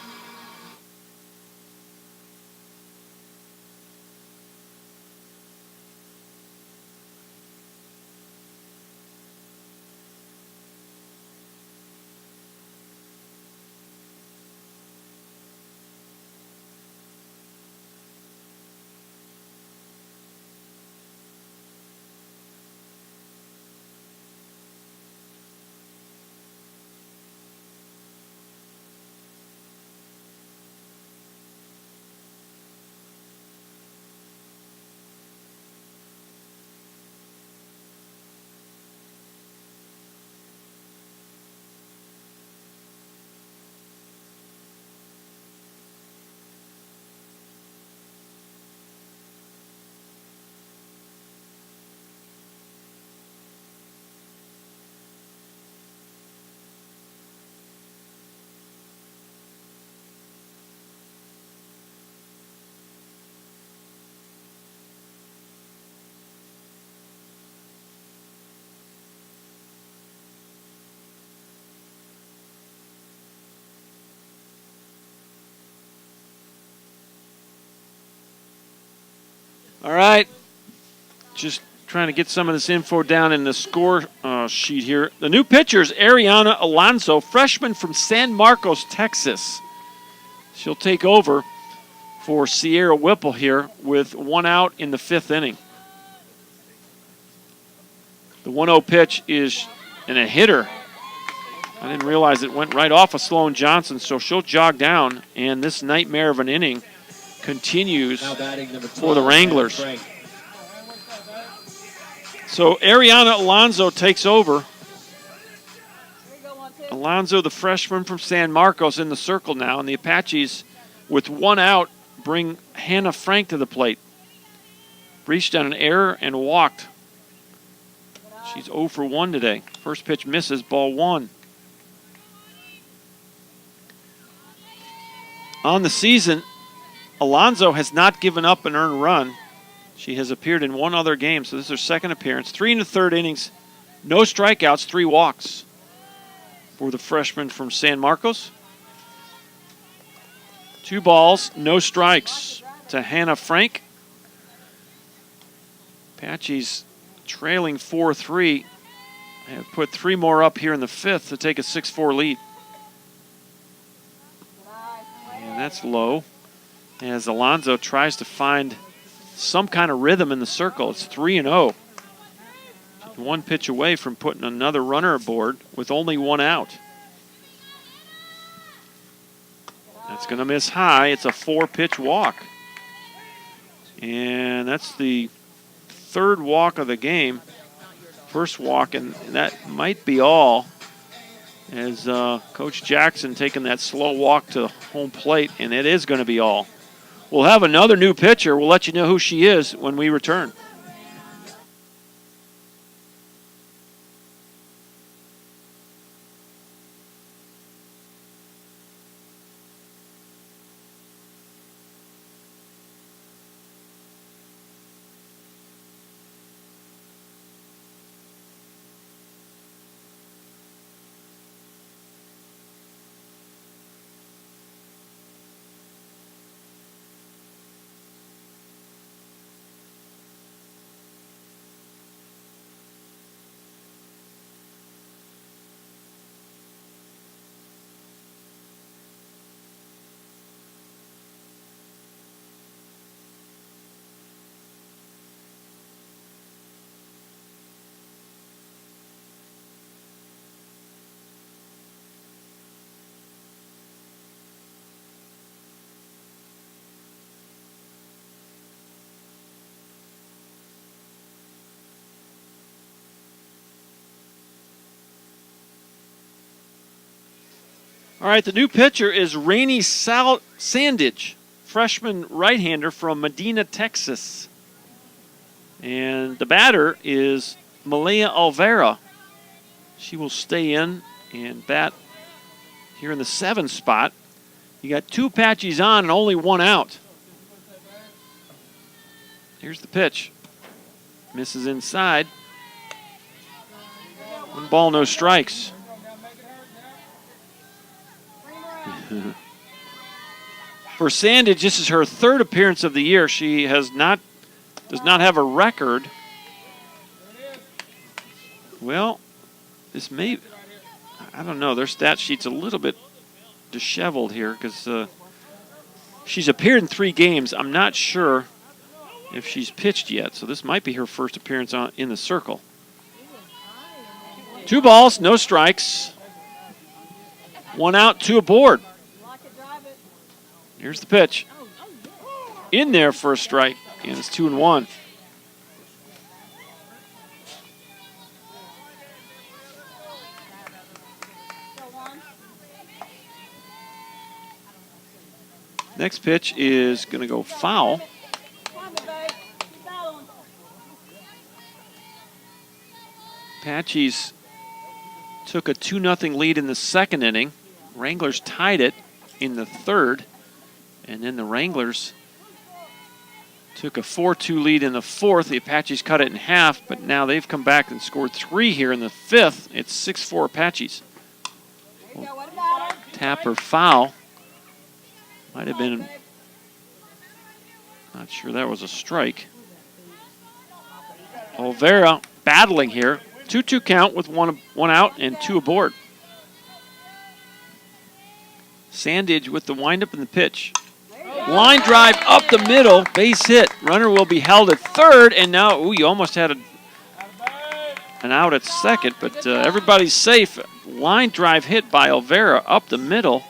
All right. Just trying to get some of this info down in the score sheet here. The new pitcher is Ariana Alonso, freshman from San Marcos, Texas. She'll take over for Sierra Whipple here with 1 out in the 5th inning. The 1-0 pitch is in a hitter. I didn't realize it went right off of Sloan Johnson, so she'll jog down, and this nightmare of an inning continues for the Wranglers. So Ariana Alonso takes over. Alonso, the freshman from San Marcos, in the circle now, and the Apaches, with 1 out, bring Hannah Frank to the plate. Reached on an error and walked. She's 0 for 1 today. First pitch misses, ball 1. On the season, Alonso has not given up an earned run. She has appeared in 1 other game, so this is her 2nd appearance. 3 1/3 innings, no strikeouts, 3 walks for the freshman from San Marcos. 2 balls, no strikes to Hannah Frank. Apaches trailing 4-3. Have put 3 more up here in the 5th to take a 6-4 lead. And that's low as Alonso tries to find some kind of rhythm in the circle. It's 3-0. 1 pitch away from putting another runner aboard with only 1 out. That's going to miss high. It's a 4-pitch walk. And that's the 3rd walk of the game. First walk, and that might be all, as Coach Jackson taking that slow walk to home plate, and it is going to be all. We'll have another new pitcher. We'll let you know who she is when we return. All right, the new pitcher is Rainey Sandage, freshman right-hander from Medina, Texas. And the batter is Malaya Alvera. She will stay in and bat here in the 7 spot. You got 2 Apaches on and only 1 out. Here's the pitch. Misses inside. 1 ball, no strikes. For Sandage, this is her 3rd appearance of the year. She does not have a record. Well, this may, I don't know. Their stat sheet's a little bit disheveled here because she's appeared in 3 games. I'm not sure if she's pitched yet, so this might be her first appearance in the circle. 2 balls, no strikes. 1 out, 2 aboard. Here's the pitch. In there for a strike, and it's 2-1. Next pitch is going to go foul. Apaches took a 2-0 lead in the 2nd inning. Wranglers tied it in the 3rd. And then the Wranglers took a 4-2 lead in the 4th. The Apaches cut it in half, but now they've come back and scored 3 here in the 5th. It's 6-4 Apaches. Well, tap or foul. Might have been, not sure that was a strike. Olvera battling here. 2-2 count with one out and 2 aboard. Sandage with the windup and the pitch. Line drive up the middle, base hit. Runner will be held at third, and now, you almost had an out at second, but everybody's safe. Line drive hit by Olvera up the middle.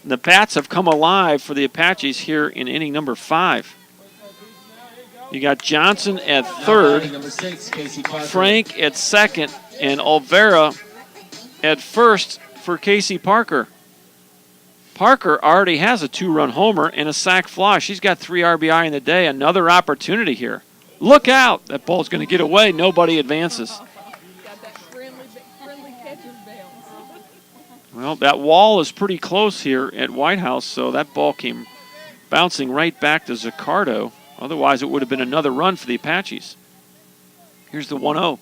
And the Pats have come alive for the Apaches here in inning number 5. You got Johnson at third, Frank at second, and Olvera at first for Casey Parker. Parker already has a 2-run homer and a sac fly. She's got 3 RBI in the day. Another opportunity here. Look out. That ball's going to get away. Nobody advances. Well, that wall is pretty close here at White House, so that ball came bouncing right back to Zaccardo. Otherwise, it would have been another run for the Apaches. Here's the 1-0.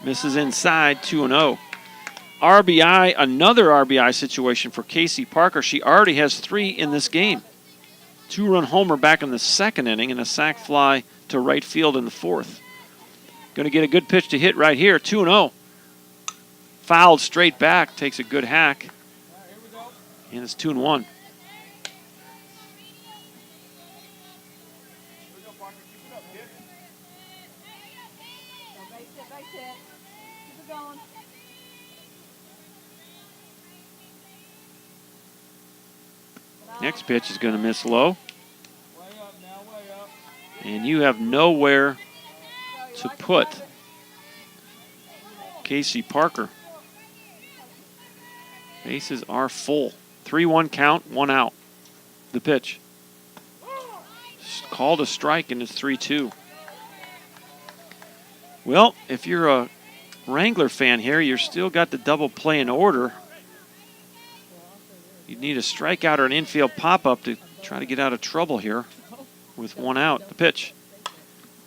Misses inside, 2-0. RBI, another RBI situation for Casey Parker. She already has 3 in this game. 2-run homer back in the second inning and a sac fly to right field in the 4th. Going to get a good pitch to hit right here, 2-0. Fouled straight back, takes a good hack. And it's 2-1. Next pitch is going to miss low. And you have nowhere to put Casey Parker. Bases are full. 3-1 count, 1 out. The pitch. Called a strike and it's 3-2. Well, if you're a Wrangler fan here, you're still got the double play in order. You need a strikeout or an infield pop-up to try to get out of trouble here with 1 out. The pitch.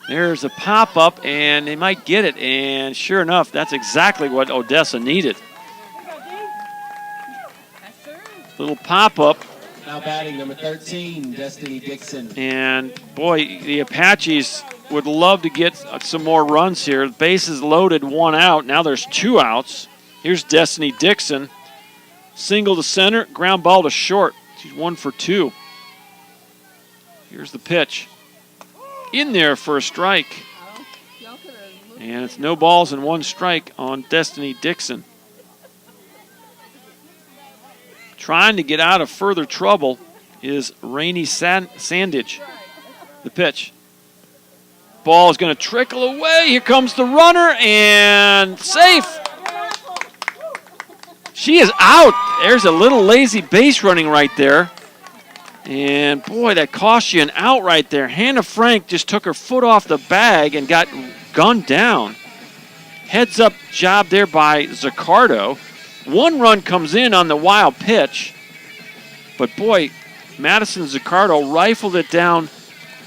There's a pop-up, and they might get it. And sure enough, that's exactly what Odessa needed. Little pop-up. Now batting number 13, Destiny Dixon. And, boy, the Apaches would love to get some more runs here. Bases loaded, 1 out. Now there's 2 outs. Here's Destiny Dixon. Single to center, ground ball to short. She's 1 for 2. Here's the pitch. In there for a strike. And it's no balls and 1 strike on Destiny Dixon. Trying to get out of further trouble is Rainey Sandage. The pitch. Ball is going to trickle away. Here comes the runner and safe. She is out. There's a little lazy base running right there. And, boy, that cost you an out right there. Hannah Frank just took her foot off the bag and got gunned down. Heads-up job there by Zaccardo. 1 run comes in on the wild pitch. But, boy, Madison Zaccardo rifled it down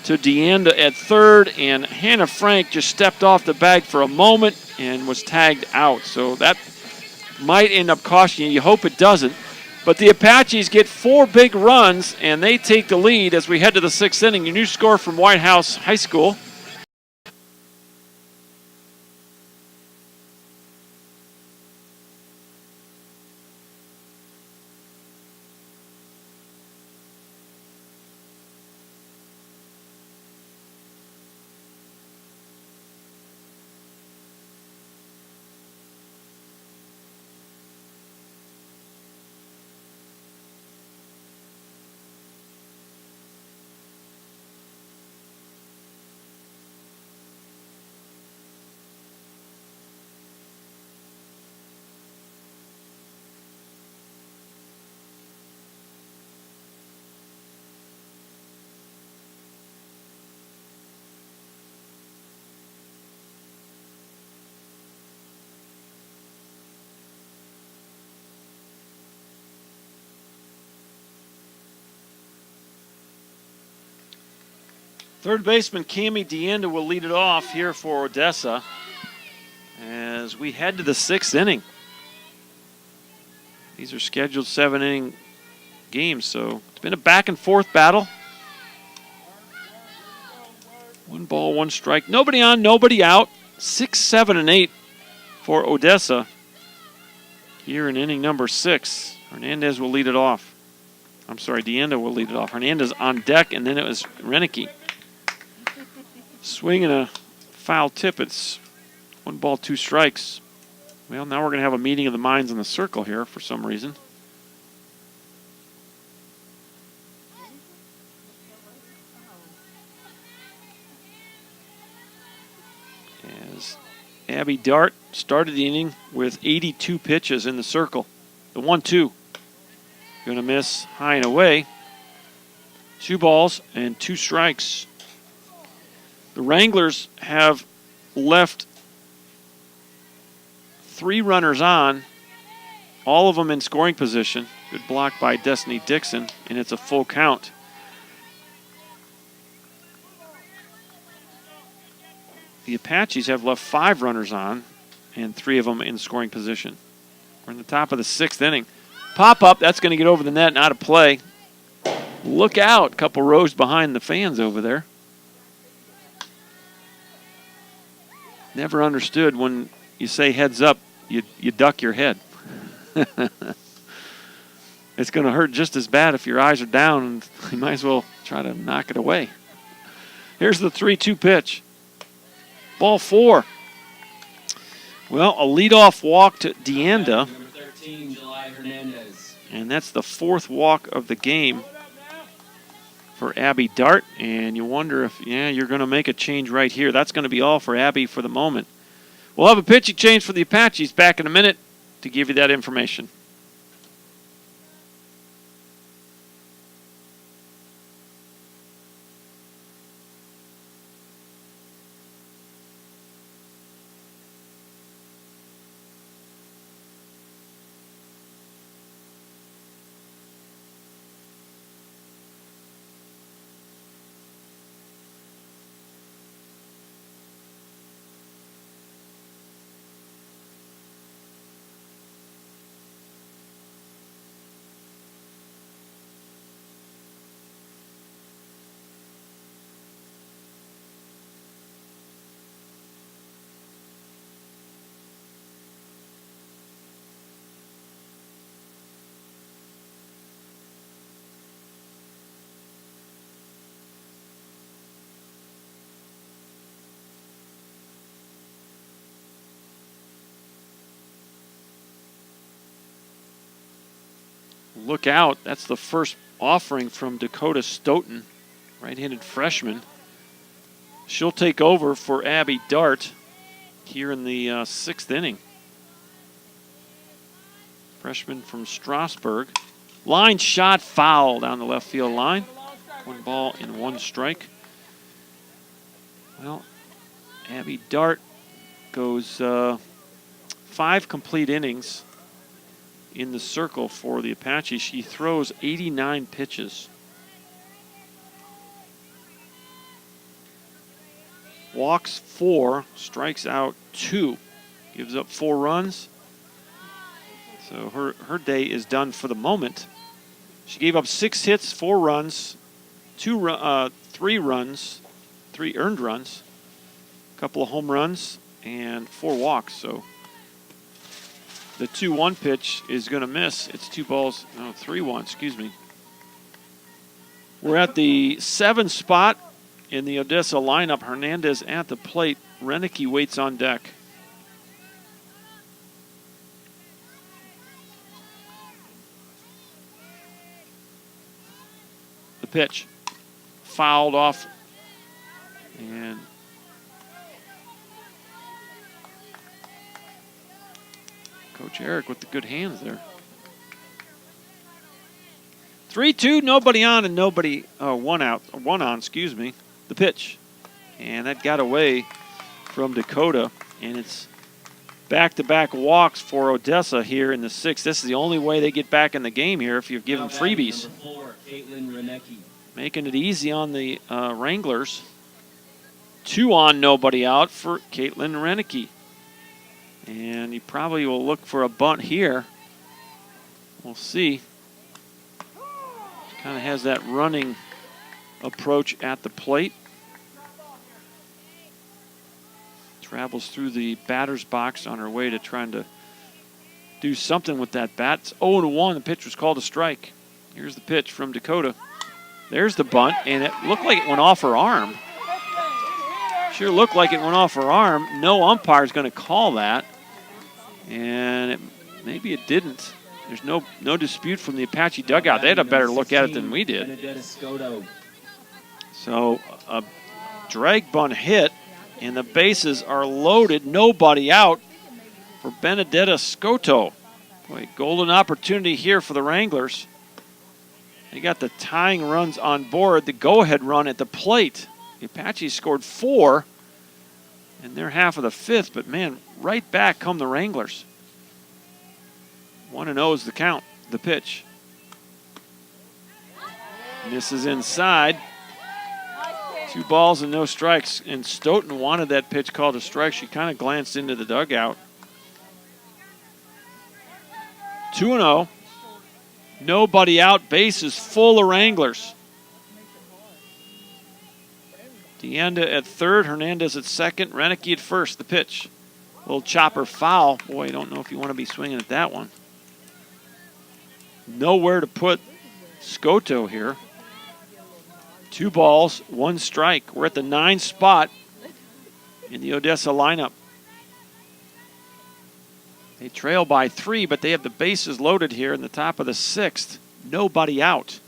to DeAnda at third. And Hannah Frank just stepped off the bag for a moment and was tagged out. So that might end up costing you. You hope it doesn't. But the Apaches get 4 big runs, and they take the lead as we head to the 6th inning. Your new score from White House High School. Third baseman Cammie DeAnda will lead it off here for Odessa as we head to the 6th inning. These are scheduled 7-inning games, so it's been a back-and-forth battle. 1 ball, 1 strike. Nobody on, nobody out. 6, 7, and 8 for Odessa here in inning number 6. Hernandez will lead it off. I'm sorry, Deanda will lead it off. Hernandez on deck, and then it was Renicky. Swing and a foul tip. It's 1 ball, 2 strikes. Well, now we're going to have a meeting of the minds in the circle here for some reason. As Abby Dart started the inning with 82 pitches in the circle. The 1-2. Going to miss high and away. 2 balls and 2 strikes. The Wranglers have left 3 runners on, all of them in scoring position. Good block by Destiny Dixon, and it's a full count. The Apaches have left 5 runners on, and 3 of them in scoring position. We're in the top of the 6th inning. Pop up, that's going to get over the net and out of play. Look out, a couple rows behind the fans over there. Never understood when you say heads up, you duck your head. It's going to hurt just as bad if your eyes are down, and you might as well try to knock it away. Here's the 3-2 pitch. Ball 4. Well, a leadoff walk to Deanda. Number 13, July Hernandez. And that's the 4th walk of the game for Abby Dart. And you wonder if, you're going to make a change right here. That's going to be all for Abby for the moment. We'll have a pitching change for the Apaches back in a minute to give you that information. Look out. That's the first offering from Dakota Stoughton, right-handed freshman. She'll take over for Abby Dart here in the 6th inning. Freshman from Strasburg. Line shot, foul down the left field line. 1 ball and 1 strike. Well, Abby Dart goes 5 complete innings in the circle for the Apaches. She throws 89 pitches. Walks 4, strikes out 2, gives up 4 runs. So her day is done for the moment. She gave up 6 hits, 4 runs, 3 earned runs, a couple of home runs, and 4 walks. So the 2-1 pitch is going to miss. It's 3-1, excuse me. We're at the 7 spot in the Odessa lineup. Hernandez at the plate. Renicky waits on deck. The pitch. Fouled off. And Coach Eric with the good hands there. 3-2, nobody on and one on, excuse me. The pitch. And that got away from Dakota. And it's back-to-back walks for Odessa here in the 6th. This is the only way they get back in the game here if you've given freebies. Number 4, Caitlin Renecki. Making it easy on the Wranglers. 2 on, nobody out for Caitlin Renicky. And he probably will look for a bunt here. We'll see. Kind of has that running approach at the plate. Travels through the batter's box on her way to trying to do something with that bat. It's 0-1. The pitch was called a strike. Here's the pitch from Dakota. There's the bunt, and it looked like it went off her arm. Sure looked like it went off her arm. No umpire's going to call that. And maybe it didn't. There's no dispute from the Apache dugout. They had a better look at it than we did. So a drag bunt hit, and the bases are loaded. Nobody out for Benedetta Scotto. Boy, golden opportunity here for the Wranglers. They got the tying runs on board, the go-ahead run at the plate. The Apaches scored 4 in their half of the 5th, but man, right back come the Wranglers. 1-0 is the count, the pitch. And this is inside. 2 balls and no strikes. And Stoughton wanted that pitch called a strike. She kind of glanced into the dugout. 2-0. Nobody out. Bases full of Wranglers. Deanda at third. Hernandez at second. Renicky at first. The pitch. Little chopper foul. Boy, I don't know if you want to be swinging at that one. Nowhere to put Scotto here. 2 balls, 1 strike. We're at the 9th spot in the Odessa lineup. They trail by 3, but they have the bases loaded here in the top of the 6th. Nobody out.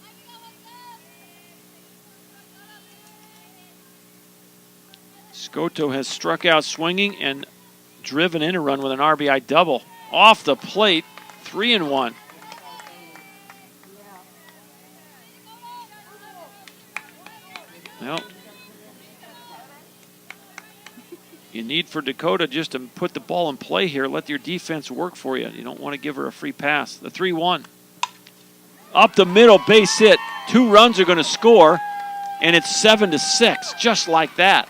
Scotto has struck out swinging and driven in a run with an RBI double. Off the plate, 3-1. Well, you need for Dakota just to put the ball in play here. Let your defense work for you. You don't want to give her a free pass. The 3-1. Up the middle, base hit. 2 runs are going to score, and it's 7-6, just like that.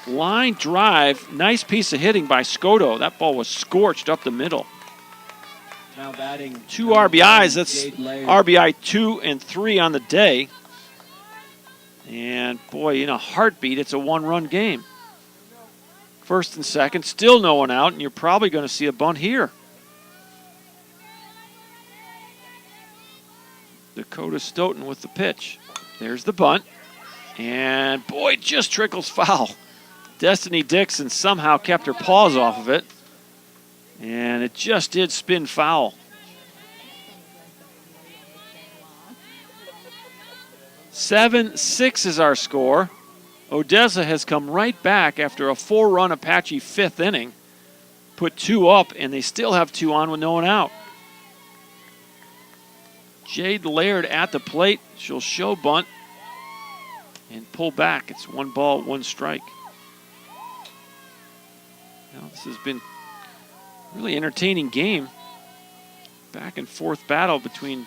Line drive, nice piece of hitting by Scotto. That ball was scorched up the middle. Now batting 2 RBIs. That's RBI 2 and 3 on the day. And, boy, in a heartbeat, it's a 1-run game. First and second, still no one out, and you're probably going to see a bunt here. Dakota Stoughton with the pitch. There's the bunt. And, boy, just trickles foul. Destiny Dixon somehow kept her paws off of it. And it just did spin foul. 7-6 is our score. Odessa has come right back after a 4-run Apache 5th inning. Put 2 up, and they still have 2 on with no one out. Jade Laird at the plate. She'll show bunt and pull back. It's 1 ball, 1 strike. Now, this has been a really entertaining game. Back and forth battle between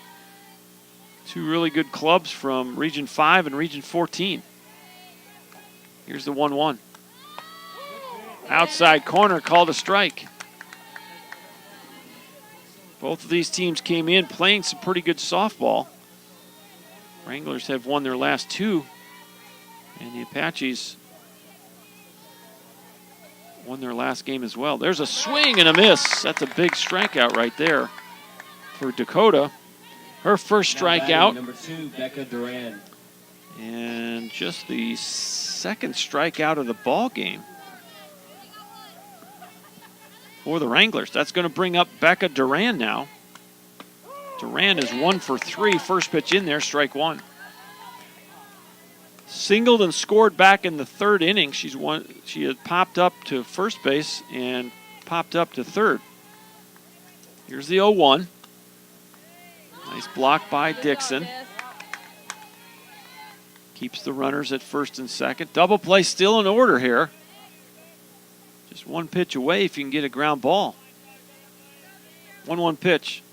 2 really good clubs from Region 5 and Region 14. Here's the 1-1. Outside corner, called a strike. Both of these teams came in playing some pretty good softball. Wranglers have won their last 2, and the Apaches won their last game as well. There's a swing and a miss. That's a big strikeout right there for Dakota. Her first strikeout. Number 2, Becca Duran. And just the 2nd strikeout of the ball game for the Wranglers. That's going to bring up Becca Duran now. Duran is 1 for 3. First pitch in there, strike 1. Singled and scored back in the 3rd inning. She had popped up to first base and popped up to 3rd. Here's the 0-1. Nice block by Dixon. Keeps the runners at first and second. Double play still in order here. Just 1 pitch away if you can get a ground ball. 1-1 pitch.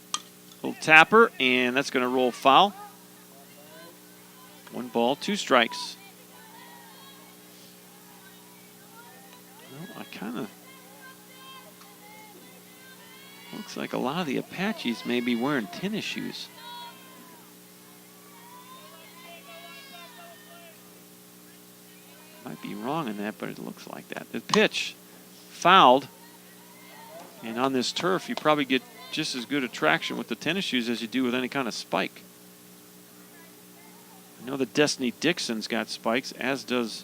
Little tapper, and that's going to roll foul. 1 ball, 2 strikes. Well, I kind of... Looks like a lot of the Apaches may be wearing tennis shoes. Might be wrong in that, but it looks like that. The pitch fouled. And on this turf, you probably get just as good a traction with the tennis shoes as you do with any kind of spike. I know that Destiny Dixon's got spikes, as does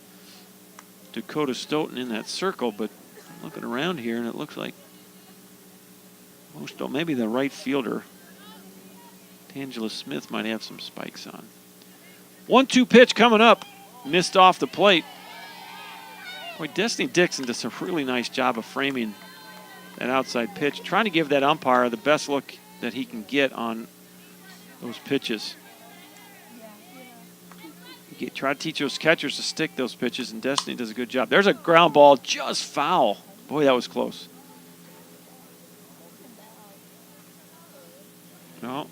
Dakota Stoughton in that circle, but I'm looking around here, and it looks like most don't. Maybe the right fielder, Tangela Smith, might have some spikes on. 1-2 pitch coming up. Missed off the plate. Boy, Destiny Dixon does a really nice job of framing that outside pitch, trying to give that umpire the best look that he can get on those pitches. Try to teach those catchers to stick those pitches, and Destiny does a good job. There's a ground ball, just foul. Boy, that was close. No.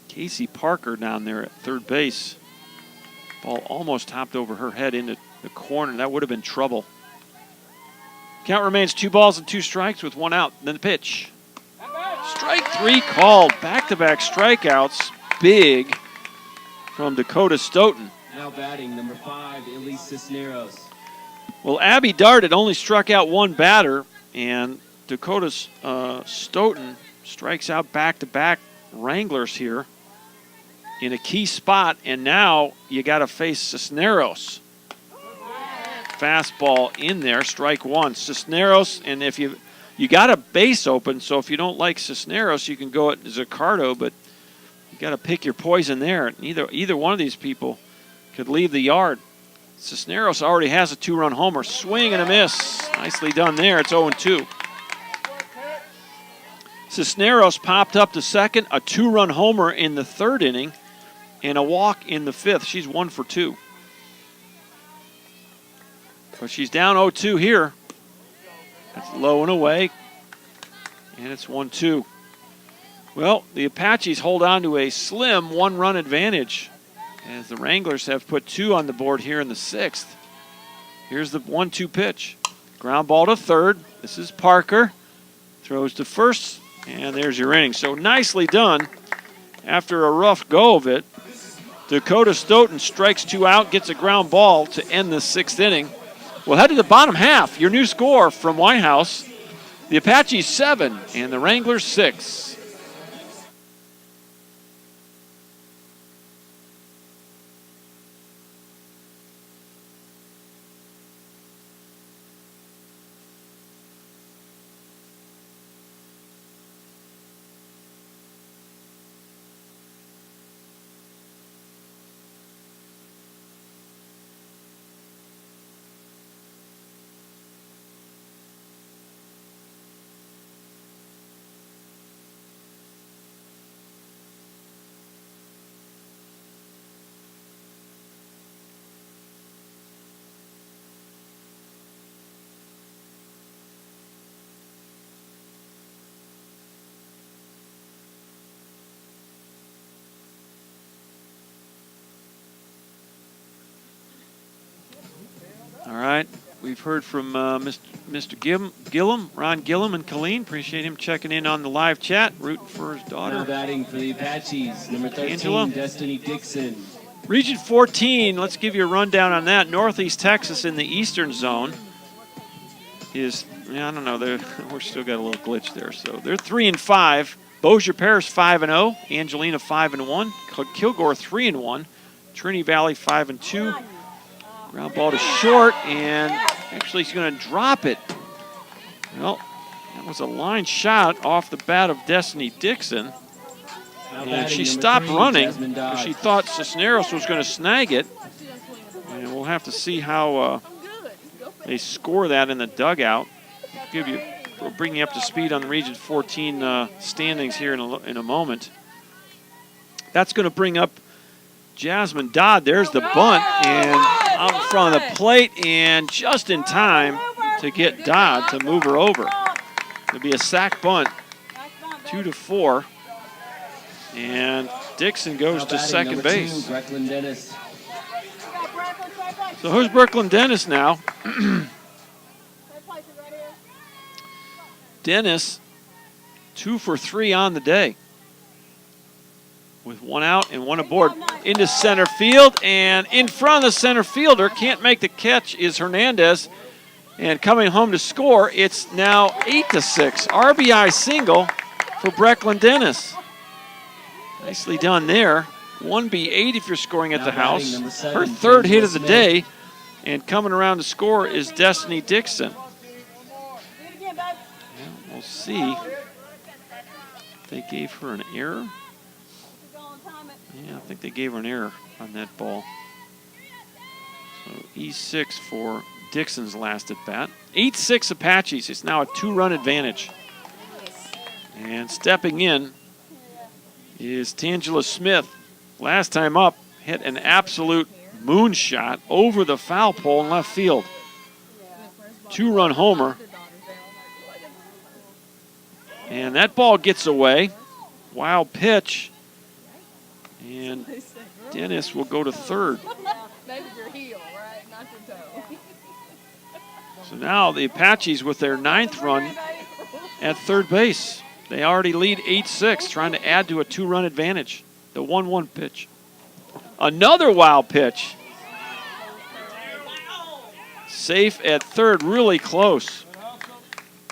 Casey Parker down there at third base. Ball almost hopped over her head into the corner. That would have been trouble. Count remains 2 balls and 2 strikes with 1 out. Then the pitch. Strike 3 called. Back-to-back strikeouts. Big from Dakota Stoughton. Now batting, number 5, Elise Cisneros. Well, Abby Dart had only struck out 1 batter, and Dakota Stoughton strikes out back-to-back Wranglers here in a key spot, and now you got to face Cisneros. Fastball in there, strike 1. Cisneros, and if you got a base open, so if you don't like Cisneros, you can go at Zaccardo, but you got to pick your poison there. Either one of these people could leave the yard. Cisneros already has a 2-run homer. Swing and a miss. Nicely done there. It's 0-2. Cisneros popped up to second, a 2-run homer in the 3rd inning, and a walk in the 5th. She's 1 for 2. But she's down 0-2 here. That's low and away, and it's 1-2. Well, the Apaches hold on to a slim 1-run advantage, as the Wranglers have put 2 on the board here in the 6th. Here's the 1-2 pitch. Ground ball to third. This is Parker. Throws to first, and there's your inning. So nicely done. After a rough go of it, Dakota Stoughton strikes 2 out, gets a ground ball to end the 6th inning. We'll head to the bottom half. Your new score from White House: the Apaches 7 and the Wranglers 6. All right, we've heard from Mr. Gillum, Ron Gillum, and Colleen. Appreciate him checking in on the live chat, rooting for his daughter. Now batting for the Apaches, number 13, Angela. Destiny Dixon. Region 14, let's give you a rundown on that. Northeast Texas in the eastern zone is, I don't know, we're still got a little glitch there. So they're 3-5. Bossier Parish 5-0. Angelina 5-1. Kilgore 3-1. Trinity Valley 5-2. Ground ball to short, and actually he's going to drop it. Well, that was a line shot off the bat of Destiny Dixon. And she stopped running because she thought Cisneros was going to snag it. And we'll have to see how they score that in the dugout. We'll bring you up to speed on the Region 14 standings here in a moment. That's going to bring up Jasmine Dodd. There's the bunt, and out in front of the plate, and just in time to get Dodd to move her over. It'll be a sack bunt, 2-4. And Dixon goes to second base. So who's Brooklyn Dennis now? Dennis, 2 for 3 on the day. with one out and one aboard. Into center field, and in front of the center fielder, can't make the catch, is Hernandez. And coming home to score, it's now 8-6. RBI single for Brecklin Dennis. Nicely done there. 1B8 if you're scoring at the house. Her third hit of the day. And coming around to score is Destiny Dixon. Yeah, we'll see if they gave her an error. Yeah, I think they gave her an error on that ball. So E6 for Dixon's last at bat. 8-6 Apaches. It's now a 2-run advantage. And stepping in is Tangela Smith. Last time up, hit an absolute moonshot over the foul pole in left field. 2-run homer. And that ball gets away. Wild pitch. And Dennis will go to third. So now the Apaches with their 9th run at third base. They already lead 8-6, trying to add to a 2-run advantage. The 1-1 pitch. Another wild pitch. Safe at third, really close.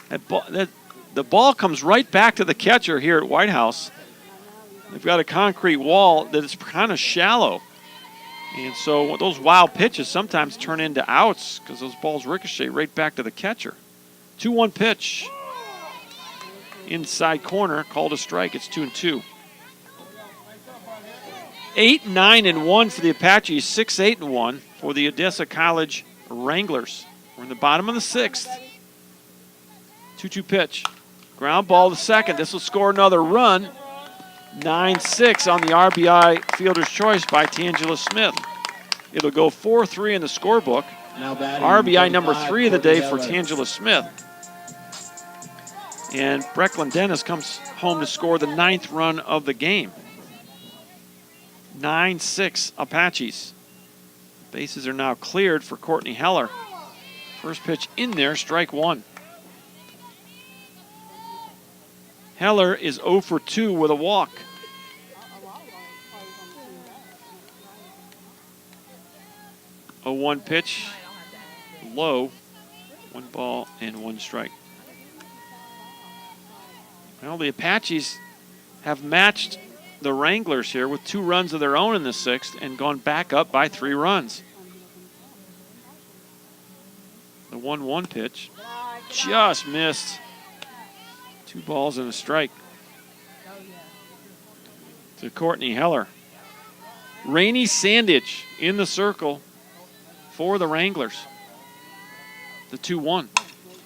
The ball comes right back to the catcher here at White House. They've got a concrete wall that is kind of shallow. And so those wild pitches sometimes turn into outs because those balls ricochet right back to the catcher. 2-1 pitch. Inside corner, called a strike. It's 2-2. 8-9-1 for the Apaches, 6-8-1 for the Odessa College Wranglers. We're in the bottom of the 6th. 2-2 pitch. Ground ball to second. This will score another run. 9-6 on the RBI fielder's choice by Tangela Smith. It'll go 4-3 in the scorebook. RBI number 3 of the day for Tangela Smith. And Brecklin Dennis comes home to score the 9th run of the game. 9-6 Apaches. Bases are now cleared for Courtney Heller. First pitch in there, strike 1. Heller is 0 for 2 with a walk. A 1 pitch, low, 1 ball and 1 strike. Well, the Apaches have matched the Wranglers here with 2 runs of their own in the 6th and gone back up by 3 runs. The 1-1 pitch just missed. 2 balls and a strike to Courtney Heller. Rainey Sandage in the circle for the Wranglers. The 2-1.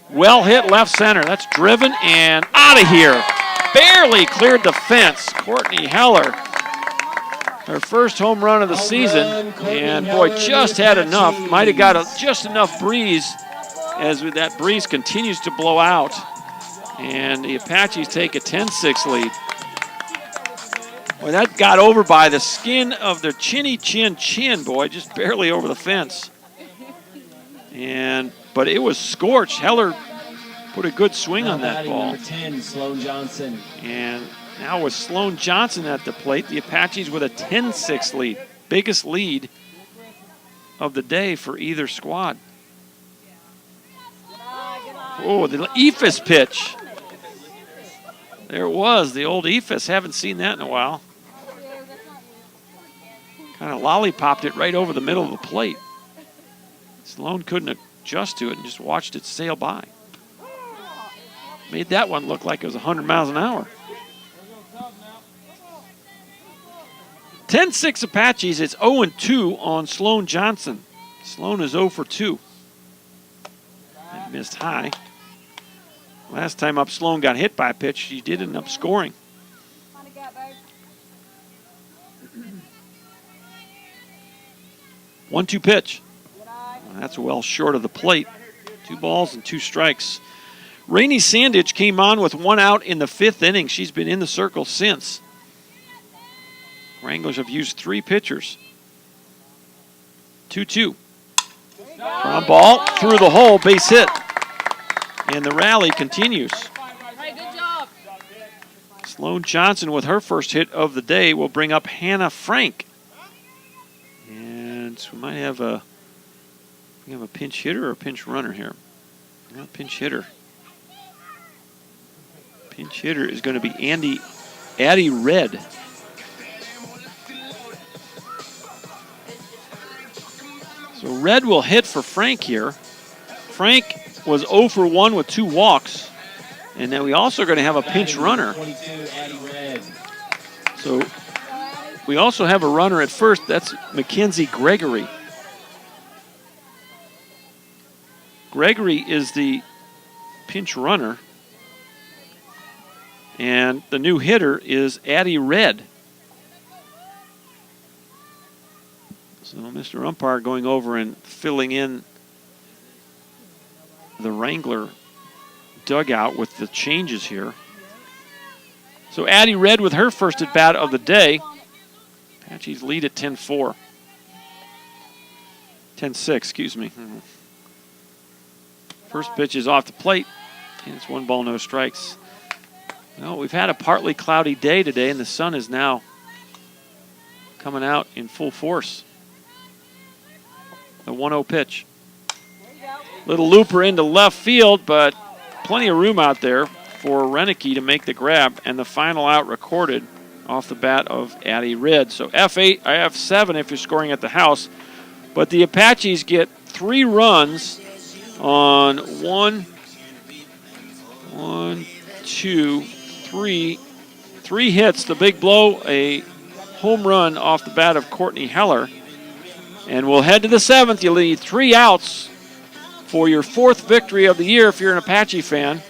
Well hit left center. That's driven and out of here. Barely cleared the fence. Courtney Heller, her first home run of the season. And boy, just had enough. Might have got just enough breeze as that breeze continues to blow out. And the Apaches take a 10-6 lead. Boy, that got over by the skin of their chinny chin, boy, just barely over the fence. But it was scorched. Heller put a good swing on that ball. Number 10, Sloan Johnson. And now with Sloan Johnson at the plate, the Apaches with a 10-6 lead. Biggest lead of the day for either squad. Oh, the Ephus pitch. There it was, the old Ephus. Haven't seen that in a while. Kind of lollipopped it right over the middle of the plate. Sloan couldn't adjust to it and just watched it sail by. Made that one look like it was 100 miles an hour. 10-6 Apaches. It's 0-2 on Sloan Johnson. Sloan is 0 for 2. That missed high. Last time up, Sloan got hit by a pitch. She did end up scoring. 1-2 pitch. That's well short of the plate. 2 balls and 2 strikes. Rainey Sandage came on with 1 out in the 5th inning. She's been in the circle since. Wranglers have used 3 pitchers. 2-2. Ground ball through the hole, base hit. And the rally continues. Sloan Johnson with her first hit of the day will bring up Hannah Frank. And so we might have a pinch hitter or a pinch runner here. Well, pinch hitter. Pinch hitter is going to be Addie Red. So Red will hit for Frank here. Frank was 0 for 1 with 2 walks. And then we also are going to have a pinch runner. So we also have a runner at first. That's Mackenzie Gregory. Gregory is the pinch runner. And the new hitter is Addie Red. So Mr. Umpire going over and filling in the Wrangler dugout with the changes here. So Addie Red with her first at bat of the day. Apaches lead at 10-4. 10-6, excuse me. First pitch is off the plate, and it's 1 ball, no strikes. Well, we've had a partly cloudy day today, and the sun is now coming out in full force. The 1-0 pitch. Little looper into left field, but plenty of room out there for Renicky to make the grab, and the final out recorded off the bat of Addie Red. So F8, F7 if you're scoring at the house, but the Apaches get 3 runs on 1, 2, 3 hits. The big blow, a home run off the bat of Courtney Heller. And we'll head to the 7th. You need 3 outs for your 4th victory of the year if you're an Apache fan.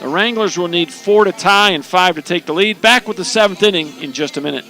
The Wranglers will need 4 to tie and 5 to take the lead. Back with the 7th inning in just a minute.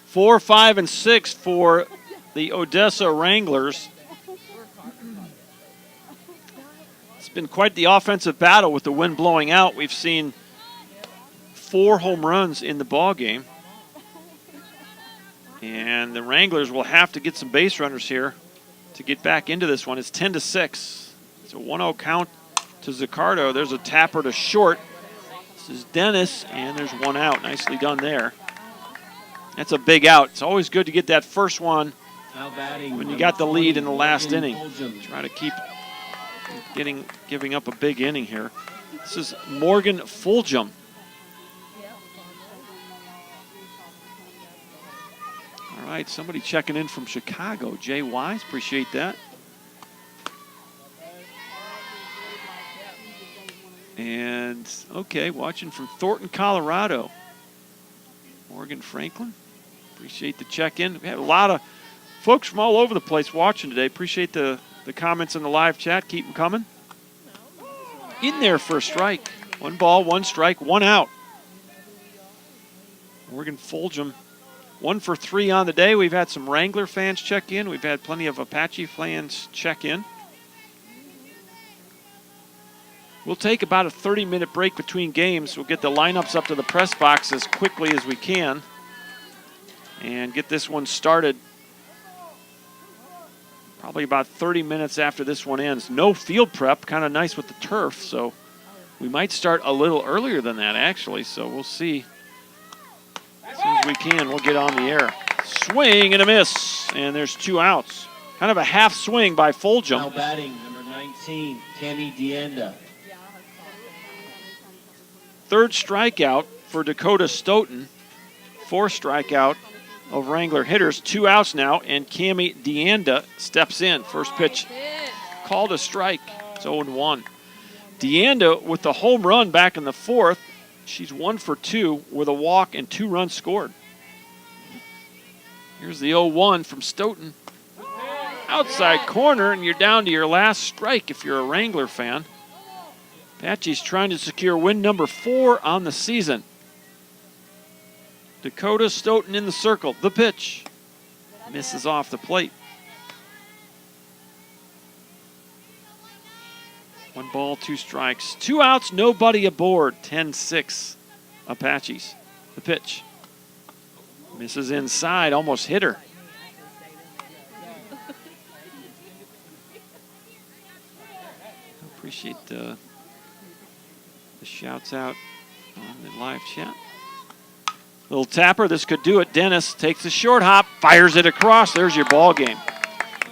Four, 5, and 6 for the Odessa Wranglers. It's been quite the offensive battle with the wind blowing out. We've seen 4 home runs in the ball game. And the Wranglers will have to get some base runners here to get back into this one. It's 10-6. It's a 1-0 count to Zaccardo. There's a tapper to short. This is Dennis, and there's 1 out. Nicely done there. That's a big out. It's always good to get that first one when you got the lead in the last inning. Try to keep giving up a big inning here. This is Morgan Fulgham. All right, somebody checking in from Chicago. Jay Wise, appreciate that. And, okay, watching from Thornton, Colorado. Morgan Franklin, appreciate the check-in. We have a lot of folks from all over the place watching today. Appreciate the comments in the live chat. Keep them coming. In there for a strike. 1 ball, 1 strike, 1 out. Morgan Fulgham, 1 for 3 on the day. We've had some Wrangler fans check in. We've had plenty of Apache fans check in. We'll take about a 30-minute break between games. We'll get the lineups up to the press box as quickly as we can and get this one started probably about 30 minutes after this one ends. No field prep, kind of nice with the turf, so we might start a little earlier than that, actually, so we'll see. As soon as we can, we'll get on the air. Swing and a miss, and there's 2 outs. Kind of a half swing by Fulgham. Now batting, number 19, Kenny Dienda. 3rd strikeout for Dakota Stoughton. fourth strikeout of Wrangler hitters. 2 outs now, and Cammie DeAnda steps in. First pitch called a strike. It's 0-1. DeAnda with the home run back in the fourth. She's 1 for 2 with a walk and 2 runs scored. Here's the 0-1 from Stoughton. Outside corner, and you're down to your last strike if you're a Wrangler fan. Apaches trying to secure win number 4 on the season. Dakota Stoughton in the circle. The pitch. Misses off the plate. 1 ball, 2 strikes. 2 outs, nobody aboard. 10-6 Apaches. The pitch. Misses inside, almost hit her. Appreciate the shouts out on the live chat. Little tapper, this could do it. Dennis takes the short hop, fires it across. There's your ball game.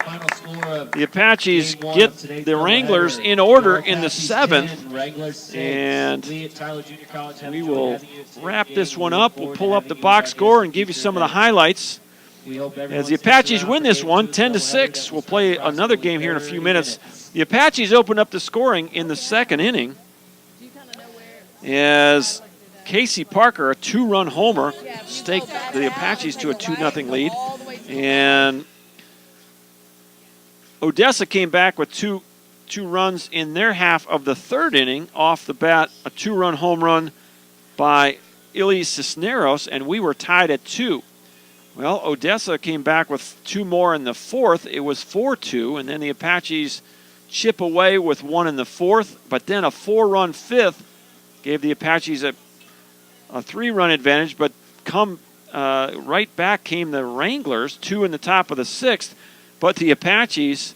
Final score of The Apaches Game 1 get of today's the Wranglers doubleheader. in order Your in the Apaches 7th. 10, Wranglers 6. And Lee at Tyler Junior College have we enjoyed will having you at today's wrap game. this one We look up. We'll forward pull to up the having you box back score as and give you future some of the events. highlights. We hope everyone As the sticks Apaches around win for this Game one, 2 10-6, doubleheader we'll that play will start another approximately game here in a few 30 minutes. The Apaches open up the scoring in the second inning as Casey Parker, a 2-run homer, staked the Apaches to a 2-0 lead. And Odessa came back with two runs in their half of the third inning. Off the bat, a 2-run home run by Ili Cisneros, and we were tied at 2. Well, Odessa came back with 2 more in the fourth. It was 4-2, and then the Apaches chip away with 1 in the fourth, but then a 4-run fifth gave the Apaches a 3-run advantage, but come right back came the Wranglers, 2 in the top of the 6th, but the Apaches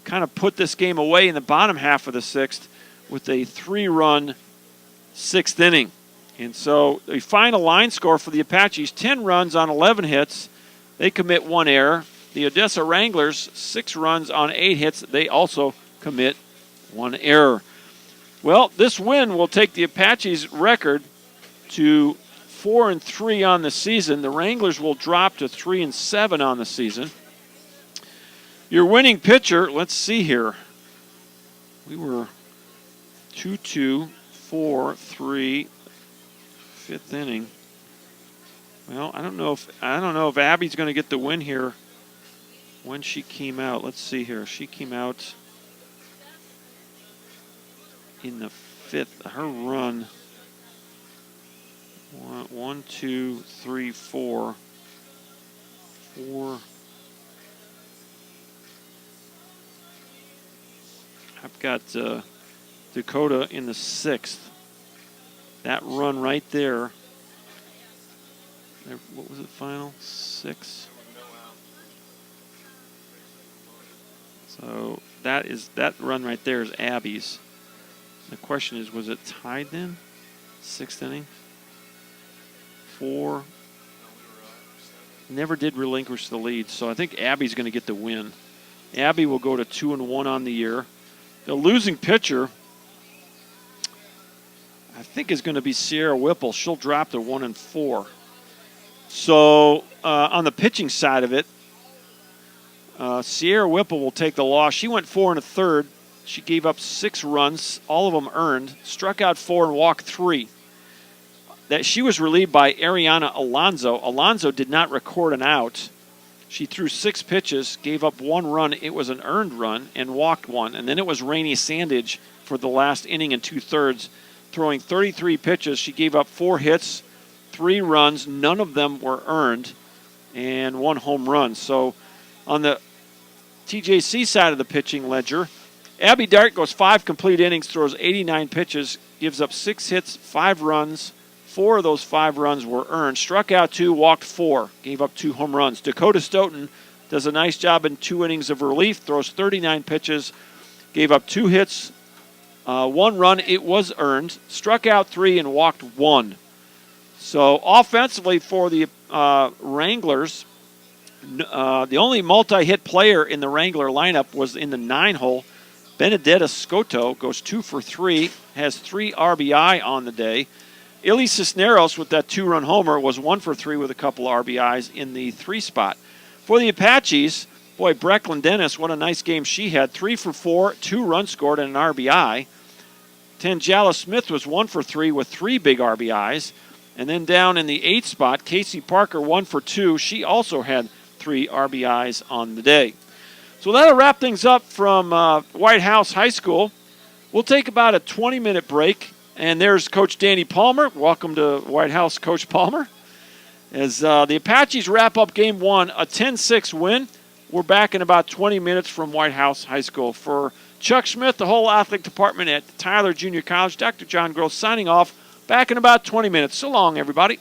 kind of put this game away in the bottom half of the 6th with a 3-run 6th inning. And so the final line score for the Apaches, 10 runs on 11 hits. They commit 1 error. The Odessa Wranglers, 6 runs on 8 hits. They also commit 1 error. Well, this win will take the Apaches' record to 4-3 on the season. The Wranglers will drop to 3-7 on the season. Your winning pitcher, let's see here. We were 2-2, 4-3, 5th inning. Well, I don't know if Abby's going to get the win here when she came out. Let's see here. She came out in the 5th. Her run, 1, 2, 3, 4. I've got Dakota in the 6th. That run right there. What was it, final? 6. So that run right there is Abby's. The question is, was it tied then? 6th inning? 4. Never did relinquish the lead, so I think Abby's going to get the win. Abby will go to 2-1 on the year. The losing pitcher, I think, is going to be Sierra Whipple. She'll drop to 1-4. So on the pitching side of it, Sierra Whipple will take the loss. She went 4 1/3. She gave up 6 runs, all of them earned, struck out 4 and walked 3. That she was relieved by Ariana Alonso. Alonso did not record an out. She threw 6 pitches, gave up 1 run. It was an earned run, and walked 1. And then it was Rainey Sandage for the last inning and 2/3, throwing 33 pitches. She gave up 4 hits, 3 runs. None of them were earned, and 1 home run. So on the TJC side of the pitching ledger, Abby Dart goes 5 complete innings, throws 89 pitches, gives up 6 hits, 5 runs. 4 of those 5 runs were earned. Struck out 2, walked 4, gave up 2 home runs. Dakota Stoughton does a nice job in 2 innings of relief, throws 39 pitches, gave up 2 hits, 1 run. It was earned. Struck out 3 and walked 1. So offensively for the Wranglers, the only multi-hit player in the Wrangler lineup was in the 9-hole. Benedetta Scotto goes 2 for 3, has 3 RBI on the day. Illy Cisneros with that 2-run homer was 1 for 3 with a couple RBIs in the 3 spot. For the Apaches, boy, Brecklin Dennis, what a nice game she had. 3 for 4, 2 runs scored and an RBI. Tangela Smith was 1 for 3 with 3 big RBIs. And then down in the 8th spot, Casey Parker 1 for 2. She also had 3 RBIs on the day. So that'll wrap things up from White House High School. We'll take about a 20-minute break. And there's Coach Danny Palmer. Welcome to White House, Coach Palmer. As the Apaches wrap up Game 1, a 10-6 win. We're back in about 20 minutes from White House High School. For Chuck Smith, the whole athletic department at Tyler Junior College, Dr. John Gross signing off. Back in about 20 minutes. So long, everybody.